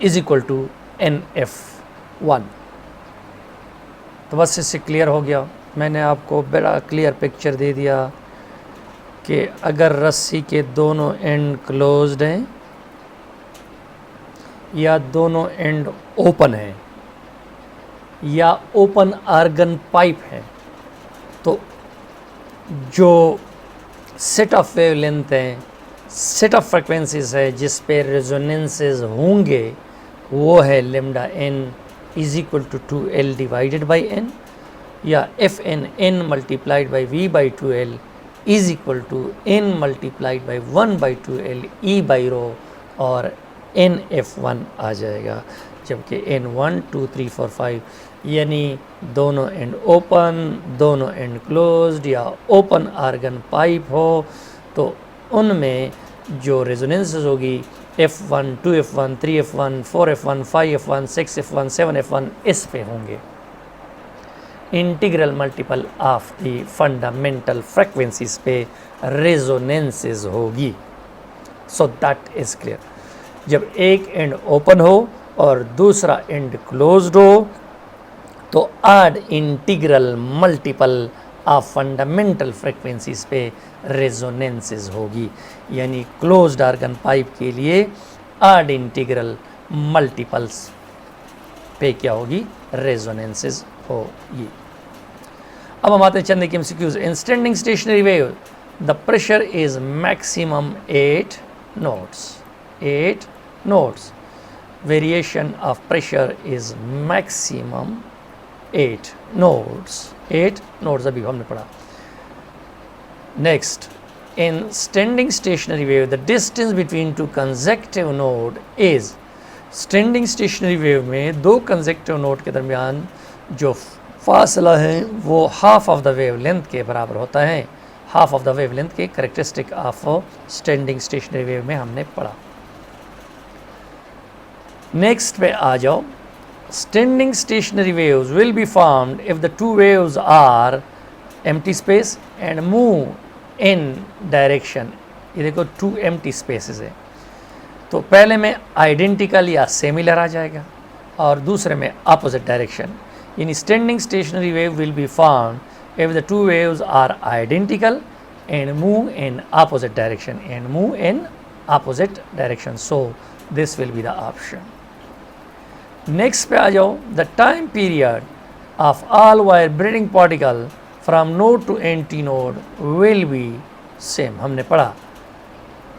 is equal to NF1। तो बस इससे क्लियर हो गया। मैंने आपको बड़ा क्लियर पिक्चर दे दिया कि अगर रस्सी के दोनों एंड क्लोज्ड हैं या दोनों एंड ओपन हैं या ओपन आर्गन पाइप है, तो जो सेट ऑफ वेवलेंथ हैं, सेट ऑफ फ्रिक्वेंसीज है जिस पे रेजोनेंसेस होंगे, वो है λn is equal to 2L divided by n, या Fn n multiplied by V by 2L is equal to n multiplied by 1 by 2L E by rho, और NF1 आ जाएगा। जबकि N1 2 3 4 5 यानी दोनों एंड ओपन, दोनों एंड क्लोज्ड या open organ pipe हो, तो उनमें जो रेजोनेंसेस होगी F1 2F1 3F1 4F1 5F1 6F1 7F1 इस पे होंगे। Integral multiple of the fundamental frequencies पे रेजोनेंसेस होगी। सो दैट इज क्लियर। जब एक एंड ओपन हो और दूसरा एंड क्लोज्ड हो, तो odd integral multiple of fundamental frequencies पे रेजोनेंसेस होगी। यानी क्लोज्ड आर्गन पाइप के लिए आड इंटीग्रल मल्टीपल्स पे क्या होगी, रेजोनेंसेस होगी। अब हम आते हैं चंद के MCQs. In standing stationary wave the pressure is maximum 8 notes. 8 notes. Variation of pressure is maximum 8 nodes. 8 nodes अभी हमने पढ़ा। Next, in standing stationary wave, the distance between two consecutive node is. Standing stationary wave में दो consecutive node के दरमियान जो फासला है वो half of the wavelength के बराबर होता है। half of the wavelength के characteristic of standing stationary wave में हमने पढ़ा। नेक्स्ट पे आ जाओ। Standing stationary waves will be formed if the two waves are empty space and move in direction. ये देखो टू एम्प्टी स्पेसेस है, तो पहले में आइडेंटिकल या सिमिलर आ जाएगा और दूसरे में अपोजिट डायरेक्शन। यानी standing stationary wave will be formed if the two waves are identical and move in opposite direction so this will be the option. Next पे आ जाओ। The time period of all vibrating particle from node to anti node will be same. हमने पढ़ा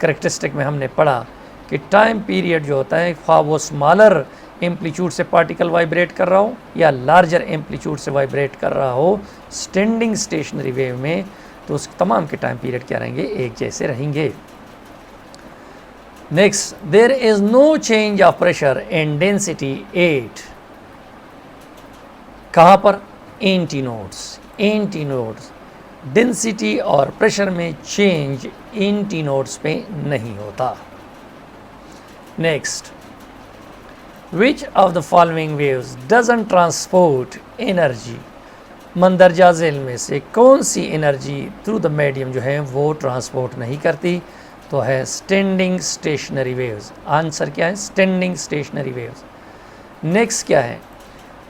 characteristic में, हमने पढ़ा कि time period जो होता है, ख्वाह वो स्मॉलर एम्पलीट्यूड से पार्टिकल वाइब्रेट कर रहा हो या लार्जर एम्पलीट्यूड से वाइब्रेट कर रहा हो स्टैंडिंग स्टेशनरी वेव में, तो उस तमाम के टाइम पीरियड क्या रहेंगे, एक जैसे रहेंगे। Next, there is no change of pressure and density 8. कहाँ पर, एंटीनोड्स। डेंसिटी और प्रेशर में चेंज एंटीनोड्स पे नहीं होता। Next, which of the following waves doesn't transport energy. मंदरजा झेल में से कौन सी एनर्जी थ्रू द मीडियम जो है वो ट्रांसपोर्ट नहीं करती, तो है स्टैंडिंग स्टेशनरी वेव्स। आंसर क्या है, स्टैंडिंग स्टेशनरी वेव्स। नेक्स्ट क्या है,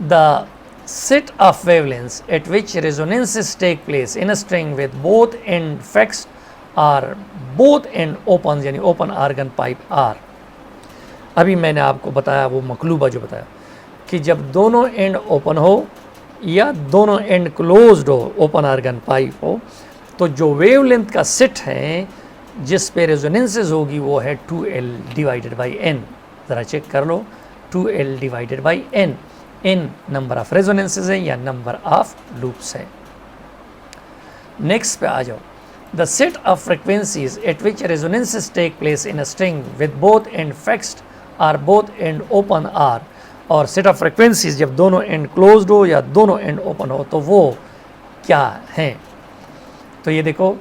the set of wavelengths at which resonances take place in a string with both end fixed और बोथ एंड ओपन, यानी ओपन आर्गन पाइप आर। अभी मैंने आपको बताया वो मकलूबा जो बताया कि जब दोनों एंड ओपन हो या दोनों एंड क्लोज्ड हो, ओपन आर्गन पाइप हो, तो जो वेवलेंथ का सेट है जिस पे रेजोनेंसेस होगी वो है 2L डिवाइडेड बाई n। ज़रा चेक कर लो, 2L divided by n। n number of resonances है या नंबर ऑफ लूप्स है। नेक्स्ट पे आ जाओ। The set of frequencies at which resonances take place in a string with both end fixed और बोथ एंड ओपन आर। और set of frequencies जब दोनों एंड क्लोज्ड हो या दोनों एंड ओपन हो तो वो क्या हैं, तो ये देखो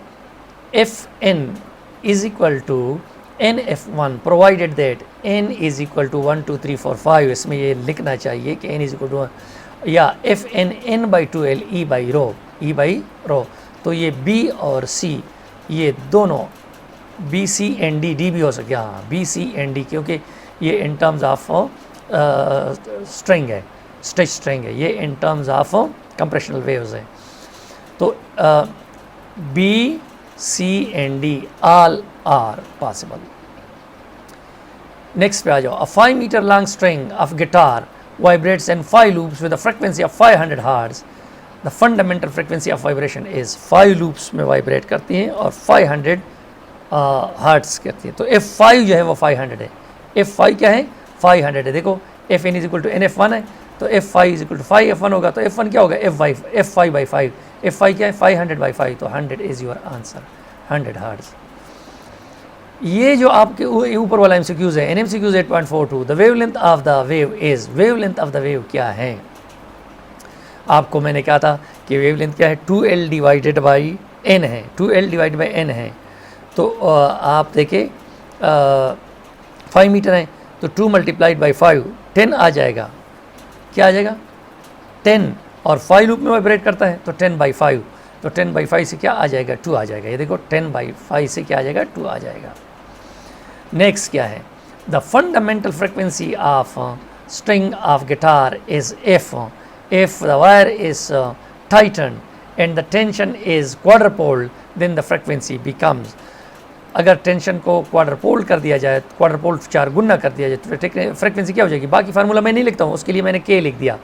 Fn is equal to NF1 provided that n is equal to 1 2 3 4 5। इसमें ये लिखना चाहिए कि n is equal to 1 या Fn n by 2L E by रो। तो ये B और C ये दोनों B C and D, D भी हो सकता है, हाँ बी सी एन डी, क्योंकि ये इन टर्म्स ऑफ स्ट्रिंग है, स्ट्रेच स्ट्रिंग है, ये in terms of compressional waves है। तो B C and D all are possible. Next पे आ जाओ। A 5 metre long string of guitar vibrates in 5 loops with a frequency of 500 hertz. The fundamental frequency of vibration is 5 loops में vibrate करती हैं और 500 hertz करती है। तो F5 जो है वो 500 है। F5 क्या है? 500 है। देखो Fn is equal to NF1 है, तो F5 is equal to 5F1 होगा। तो F1 क्या होगा? F5 by 5। F5 क्या है? 500 बाई 5। तो 100 इज योर आंसर, 100 हर्ट्ज। ये जो आपके ऊपर वाला MCQs है, NMCQs 8.42, the wavelength of the wave is, wavelength of the wave क्या है? आपको मैंने कहा था कि वेवलेंथ क्या है? 2L डिवाइडेड बाई N है, 2L डिवाइडेड बाई N है। तो आप देखें 5 मीटर है तो 2 मल्टीप्लाइड बाई 5 10 आ जाएगा। क्या आ जाएगा? 10। और 5 लूप में वाइब्रेट करता है तो 10 बाई 5, तो 10 बाई 5 से क्या आ जाएगा? 2 आ जाएगा। ये देखो 10 बाई 5 से क्या आ जाएगा? 2 आ जाएगा। नेक्स्ट क्या है? The fundamental frequency of string of guitar is if the wire is tightened and the tension is quadrupled, then the frequency becomes, अगर टेंशन को क्वाड्रपोल्ड कर दिया जाए, क्वाड्रपोल्ड 4 गुना कर दिया जाए, तो फ्रिक्वेंसी क्या हो जाएगी? बाकी फार्मूला मैं नहीं लिखता हूँ, उसके लिए मैंने K लिख दिया,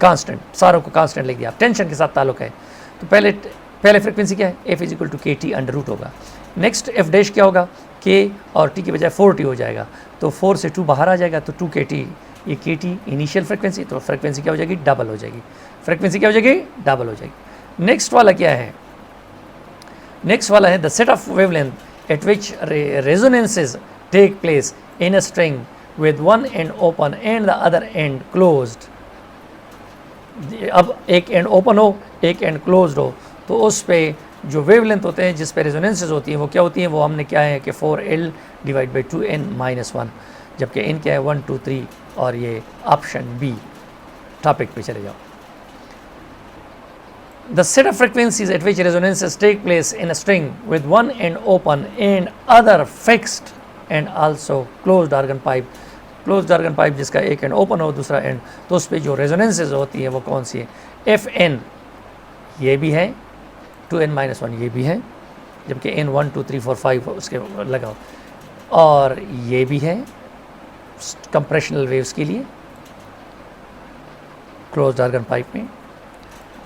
कांस्टेंट, सारों को कांस्टेंट लिख दिया। टेंशन के साथ ताल्लुक है तो पहले फ्रिक्वेंसी क्या है? F is equal to KT under root होगा। नेक्स्ट F डैश क्या होगा? K और T की बजाय 4T हो जाएगा, तो 4 से 2 बाहर आ जाएगा, तो 2KT, ये KT इनिशियल फ्रिक्वेंसी, तो फ्रिक्वेंसी क्या हो जाएगी? डबल हो जाएगी। फ्रिक्वेंसी क्या हो जाएगी? डबल हो जाएगी। नेक्स्ट वाला क्या है? नेक्स्ट वाला है the set of wavelength at which resonances take place in a string with one end open and the other end closed. अब एक एंड ओपन हो, एक एंड क्लोज्ड हो, तो उस पे जो वेवलेंथ होते हैं, जिस पे रेजोनेंसेस होती हैं, वो क्या होती हैं? वो हमने क्या है कि 4L डिवाइड बाई 2n-1, जबकि n क्या है? 1 2 3, और ये ऑप्शन बी। टॉपिक पे चले जाओ। The set of frequencies at which resonances take place in a string with one end open and other fixed and also closed organ pipe. Closed organ pipe जिसका एक end open हो, दूसरा and, तो उस पर जो रेजोनेंसेज होती है वो कौन सी है? Fn ये भी है, 2n-1 ये भी है, जबकि n 1 2 3 4 5 उसके लगाओ, और ये भी है कंप्रेशनल वेव्स के लिए क्लोज्ड ऑर्गन पाइप में,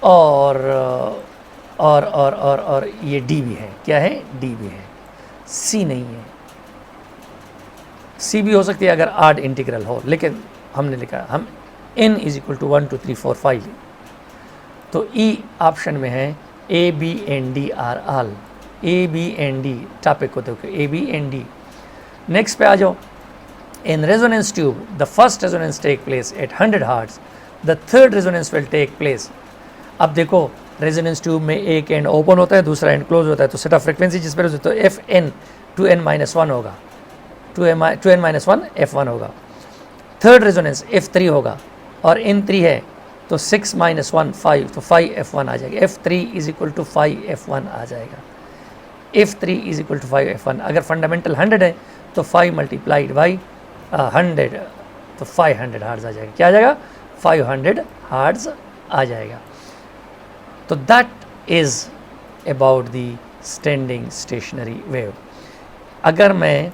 और ये डी भी है। क्या है? डी भी है। सी नहीं है। सी भी हो सकती है अगर आड इंटीग्रल हो, लेकिन हमने लिखा, हम n इज इक्वल टू 1 2 3 4 5, तो ई ऑप्शन में है A B and D are all. A B and D topic को देखो, A B and D। Next पे आ जाओ। In resonance tube, the first resonance take place at 100 hertz. The third resonance will take place. अब देखो resonance tube में एक end open होता है, दूसरा एंड क्लोज होता है, तो सेट ऑफ फ्रिक्वेंसी जिस पर, तो Fn 2n-1 होगा, 2n-1 F1 होगा। थर्ड रेजोनेंस F3 होगा, और n3 है तो 6-1 5, तो 5F1 आ जाएगा। F3 is equal to 5F1 आ जाएगा। F3 is equal to 5F1। अगर फंडामेंटल 100 है तो 5 मल्टीप्लाइड बाई 100, तो 500 हर्ट्ज आ जाएगा। क्या आ जाएगा? 500 हर्ट्ज आ जाएगा। तो that is about the standing stationary wave. अगर मैं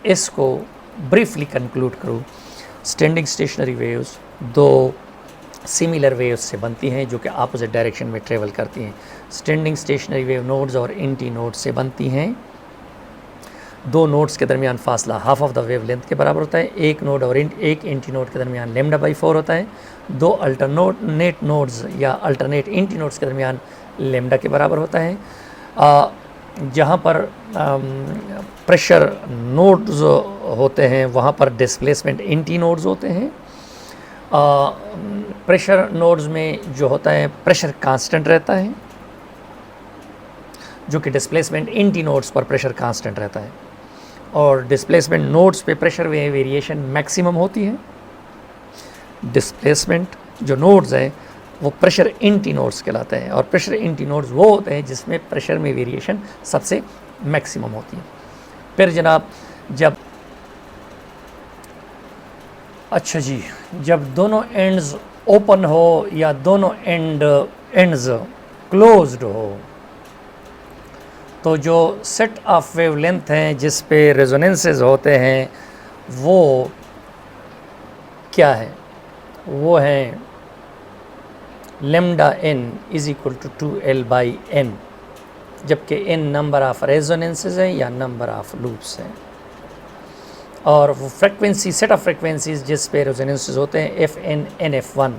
इसको ब्रीफली कंक्लूड करूँ, स्टैंडिंग स्टेशनरी वेव्स दो सिमिलर वेव्स से बनती हैं जो कि अपोजिट डायरेक्शन में ट्रेवल करती हैं। स्टैंडिंग स्टेशनरी वेव नोड्स और एंटी नोड्स से बनती हैं। दो नोड्स के दरमियान फासला half of the wave length के बराबर होता है। एक नोड और एक एंटी नोड के दरमियान λ/4 होता है। दो अल्टरनेट नोड्स या अल्टरनेट एंटी नोड्स के दरमियान λ के बराबर होता है। जहाँ पर प्रेशर नोड्स होते हैं वहाँ पर डिस्प्लेसमेंट एंटी नोड्स होते हैं। प्रेशर नोड्स में जो होता है प्रेशर कांस्टेंट रहता है, जो कि डिस्प्लेसमेंट एंटी नोड्स पर प्रेशर कांस्टेंट रहता है, और डिस्प्लेसमेंट नोड्स पे प्रेशर वेरिएशन मैक्सिमम होती है। डिस्प्लेसमेंट जो नोड्स हैं वो प्रेशर एंटी नोड्स कहलाते हैं, और प्रेशर एंटी नोड्स वो होते हैं जिसमें प्रेशर में वेरिएशन सबसे मैक्सिमम होती है। फिर जनाब जब अच्छा जी, जब दोनों एंड्स ओपन हो या दोनों एंड्स क्लोज्ड हो तो जो सेट ऑफ वेवलेंथ हैं जिस पे रेजोनेंसेस होते हैं वो क्या है, वो हैं lambda n is equal to 2L by n, जबकि एन नंबर ऑफ रेजोनेंसेस हैं या नंबर ऑफ लूप्स हैं। और वो फ्रिक्वेंसी सेट ऑफ फ्रिक्वेंसीज जिस पे रेजोनेंसेस होते हैं FN NF1,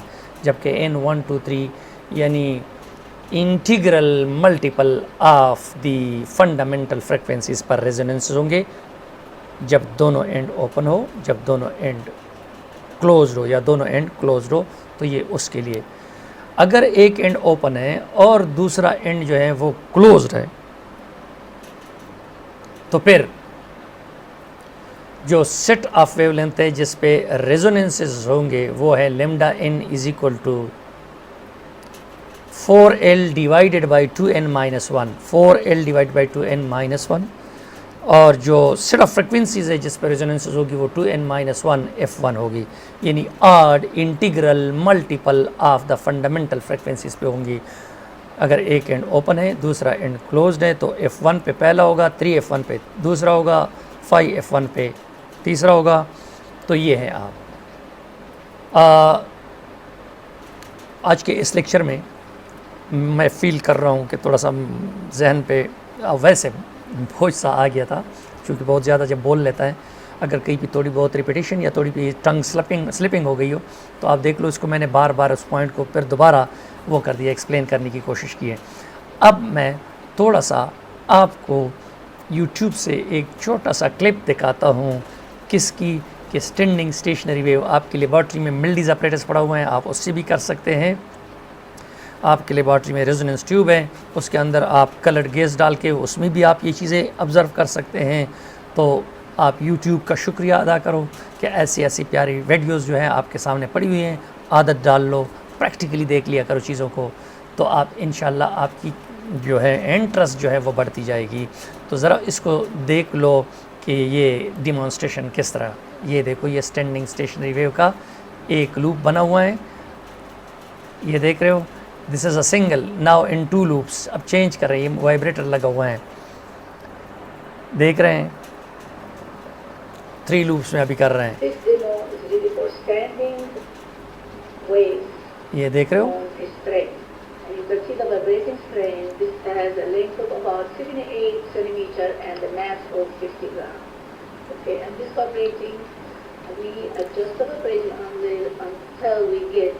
जबकि N1 2 3 यानी integral multiple of the fundamental frequencies पर रेजोनेंसेस होंगे जब दोनों एंड ओपन हो, जब दोनों एंड क्लोज्ड हो या दोनों एंड क्लोज्ड हो, तो ये उसके लिए। अगर एक एंड ओपन है और दूसरा एंड जो है वो क्लोज्ड है तो फिर जो सेट ऑफ वेवलेंथ है जिस पे रेजोनेंसेस होंगे वो है lambda n is equal to 4L divided by 2N minus 1, 4L divide by 2N minus 1, और जो सेट ऑफ फ्रिक्वेंसीज है जिस पर रेजोनेंसेस होगी वो 2N माइनस 1 F1 होगी, यानी odd integral multiple of the fundamental frequencies पे होंगी। अगर एक एंड ओपन है दूसरा एंड क्लोज्ड है तो F1 पे पहला होगा, 3F1 पे दूसरा होगा, 5F1 पे तीसरा होगा। तो ये है आप आज के इस लेक्चर में मैं फील कर रहा हूँ कि थोड़ा सा जहन पे वैसे बोझ सा आ गया था, क्योंकि बहुत ज़्यादा जब बोल लेता है, अगर कहीं भी थोड़ी बहुत रिपीटेशन या थोड़ी भी टंग स्लिपिंग हो गई हो तो आप देख लो, इसको मैंने बार बार उस पॉइंट को फिर दोबारा वो कर दिया, एक्सप्लेन करने की कोशिश की है। अब मैं थोड़ा सा आपको YouTube से एक छोटा सा क्लिप दिखाता हूँ किसकी कि स्टैंडिंग स्टेशनरी वेव। आपके लेबॉर्ट्री में मिल्डीज ऑपरेटर्स पड़ा हुआ है, आप उससे भी कर सकते हैं। आपके लेबॉर्ट्री में रेजोनेंस ट्यूब है, उसके अंदर आप कलर्ड गैस डाल के उसमें भी आप ये चीज़ें ऑब्ज़र्व कर सकते हैं। तो आप YouTube का शुक्रिया अदा करो कि ऐसी ऐसी प्यारी वीडियोज़ जो हैं आपके सामने पड़ी हुई हैं, आदत डाल लो, प्रैक्टिकली देख लिया करो चीज़ों को, तो आप इंशाल्लाह आपकी जो है इंटरेस्ट जो है वो बढ़ती जाएगी। तो ज़रा इसको देख लो कि ये डिमॉन्स्ट्रेशन किस तरह, ये देखो ये स्टैंडिंग स्टेशनरी वेव का एक लूप बना हुआ है, ये देख रहे हो, this is a single, now in 2 loops. अब चेंज कर रहे हैं, ये वाइब्रेटर लगा हुआ है, देख रहे हैं 3 लूप्स में अभी कर रहे हैं, ये देख रहे हो।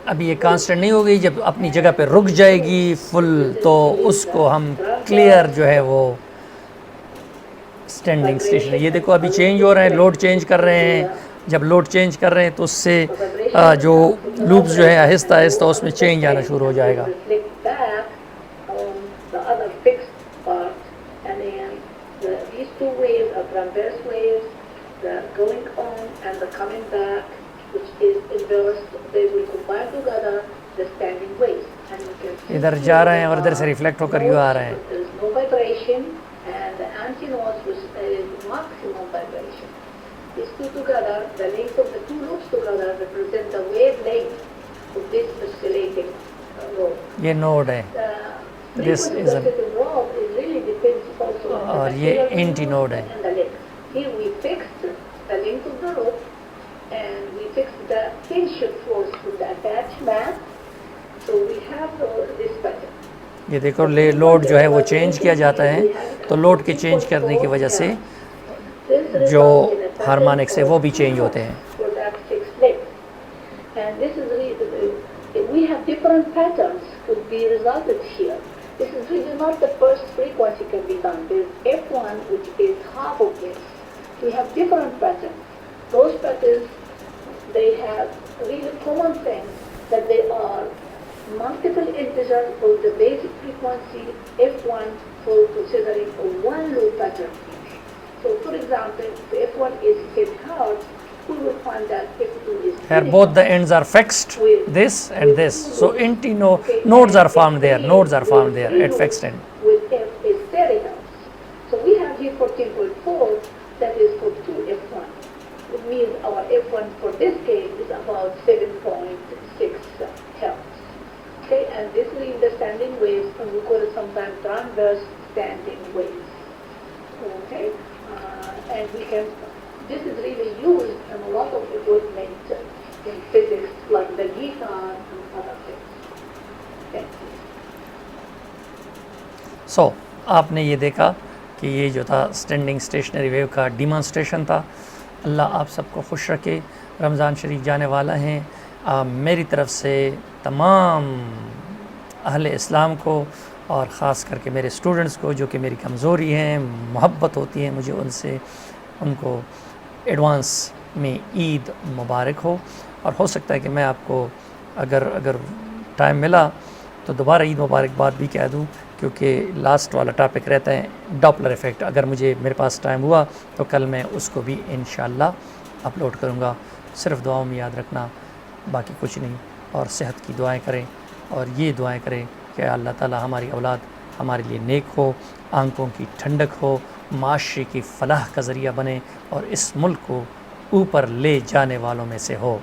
अभी ये कांस्टेंट नहीं हो गई, जब अपनी जगह पे रुक जाएगी फुल तो उसको हम क्लियर जो है वो स्टैंडिंग स्टेशन। ये देखो अभी चेंज हो रहे हैं, लोड चेंज कर रहे हैं, जब लोड चेंज कर रहे हैं तो उससे जो लूप्स जो है आहिस्ता आहिस्ता उसमें चेंज आना शुरू हो जाएगा। इधर जा रहे हैं और इधर से रिफ्लेक्ट होकर यूँ आ रहे हैं। ये नोड है, दिस इज और ये एंटी नोड है। ये देखो लोड जो है वो चेंज किया जाता है, तो लोड के चेंज करने की वजह से जो हार्मोनिक्स है वो भी चेंज होते हैं। This is really not the first frequency can be done. There is F1, which is half of this. We have different patterns. Those patterns, they have really common things that they are multiple integers of the basic frequency F1 for considering a one loop pattern. So, for example, if F1 is 10 Hz, we will find that F2 is. Here both the ends are fixed, this and this. So nodes are formed there. Nodes are formed there at fixed end. With F is 30 Hz. So we have here 14.4. about 7.6 hertz. Okay, and this is the standing waves, and we call it sometimes transverse standing waves. Okay, and we can, this is really used in a lot of equipment in physics, like the GETON and other things. Thank you. सो आपने ये देखा कि ये जो था standing stationary wave का demonstration था। अल्लाह आप सबको खुश रखे। रमज़ान शरीफ जाने वाला हैं। मेरी तरफ़ से तमाम अहले इस्लाम को और ख़ास करके मेरे स्टूडेंट्स को, जो कि मेरी कमज़ोरी हैं, मोहब्बत होती है मुझे उनसे, उनको एडवांस में ईद मुबारक हो। और हो सकता है कि मैं आपको अगर टाइम मिला तो दोबारा ईद मुबारकबाद भी कह दूं, क्योंकि लास्ट वाला टॉपिक रहता है डॉपलर इफ़ेक्ट। अगर मेरे पास टाइम हुआ तो कल मैं उसको भी इंशाअल्लाह अपलोड करूँगा। सिर्फ़ दुआओं में याद रखना, बाकी कुछ नहीं। और सेहत की दुआएं करें, और ये दुआएं करें कि अल्लाह ताला हमारी औलाद हमारे लिए नेक हो, आंखों की ठंडक हो, माशरे की फ़लाह का ज़रिया बने और इस मुल्क को ऊपर ले जाने वालों में से हो।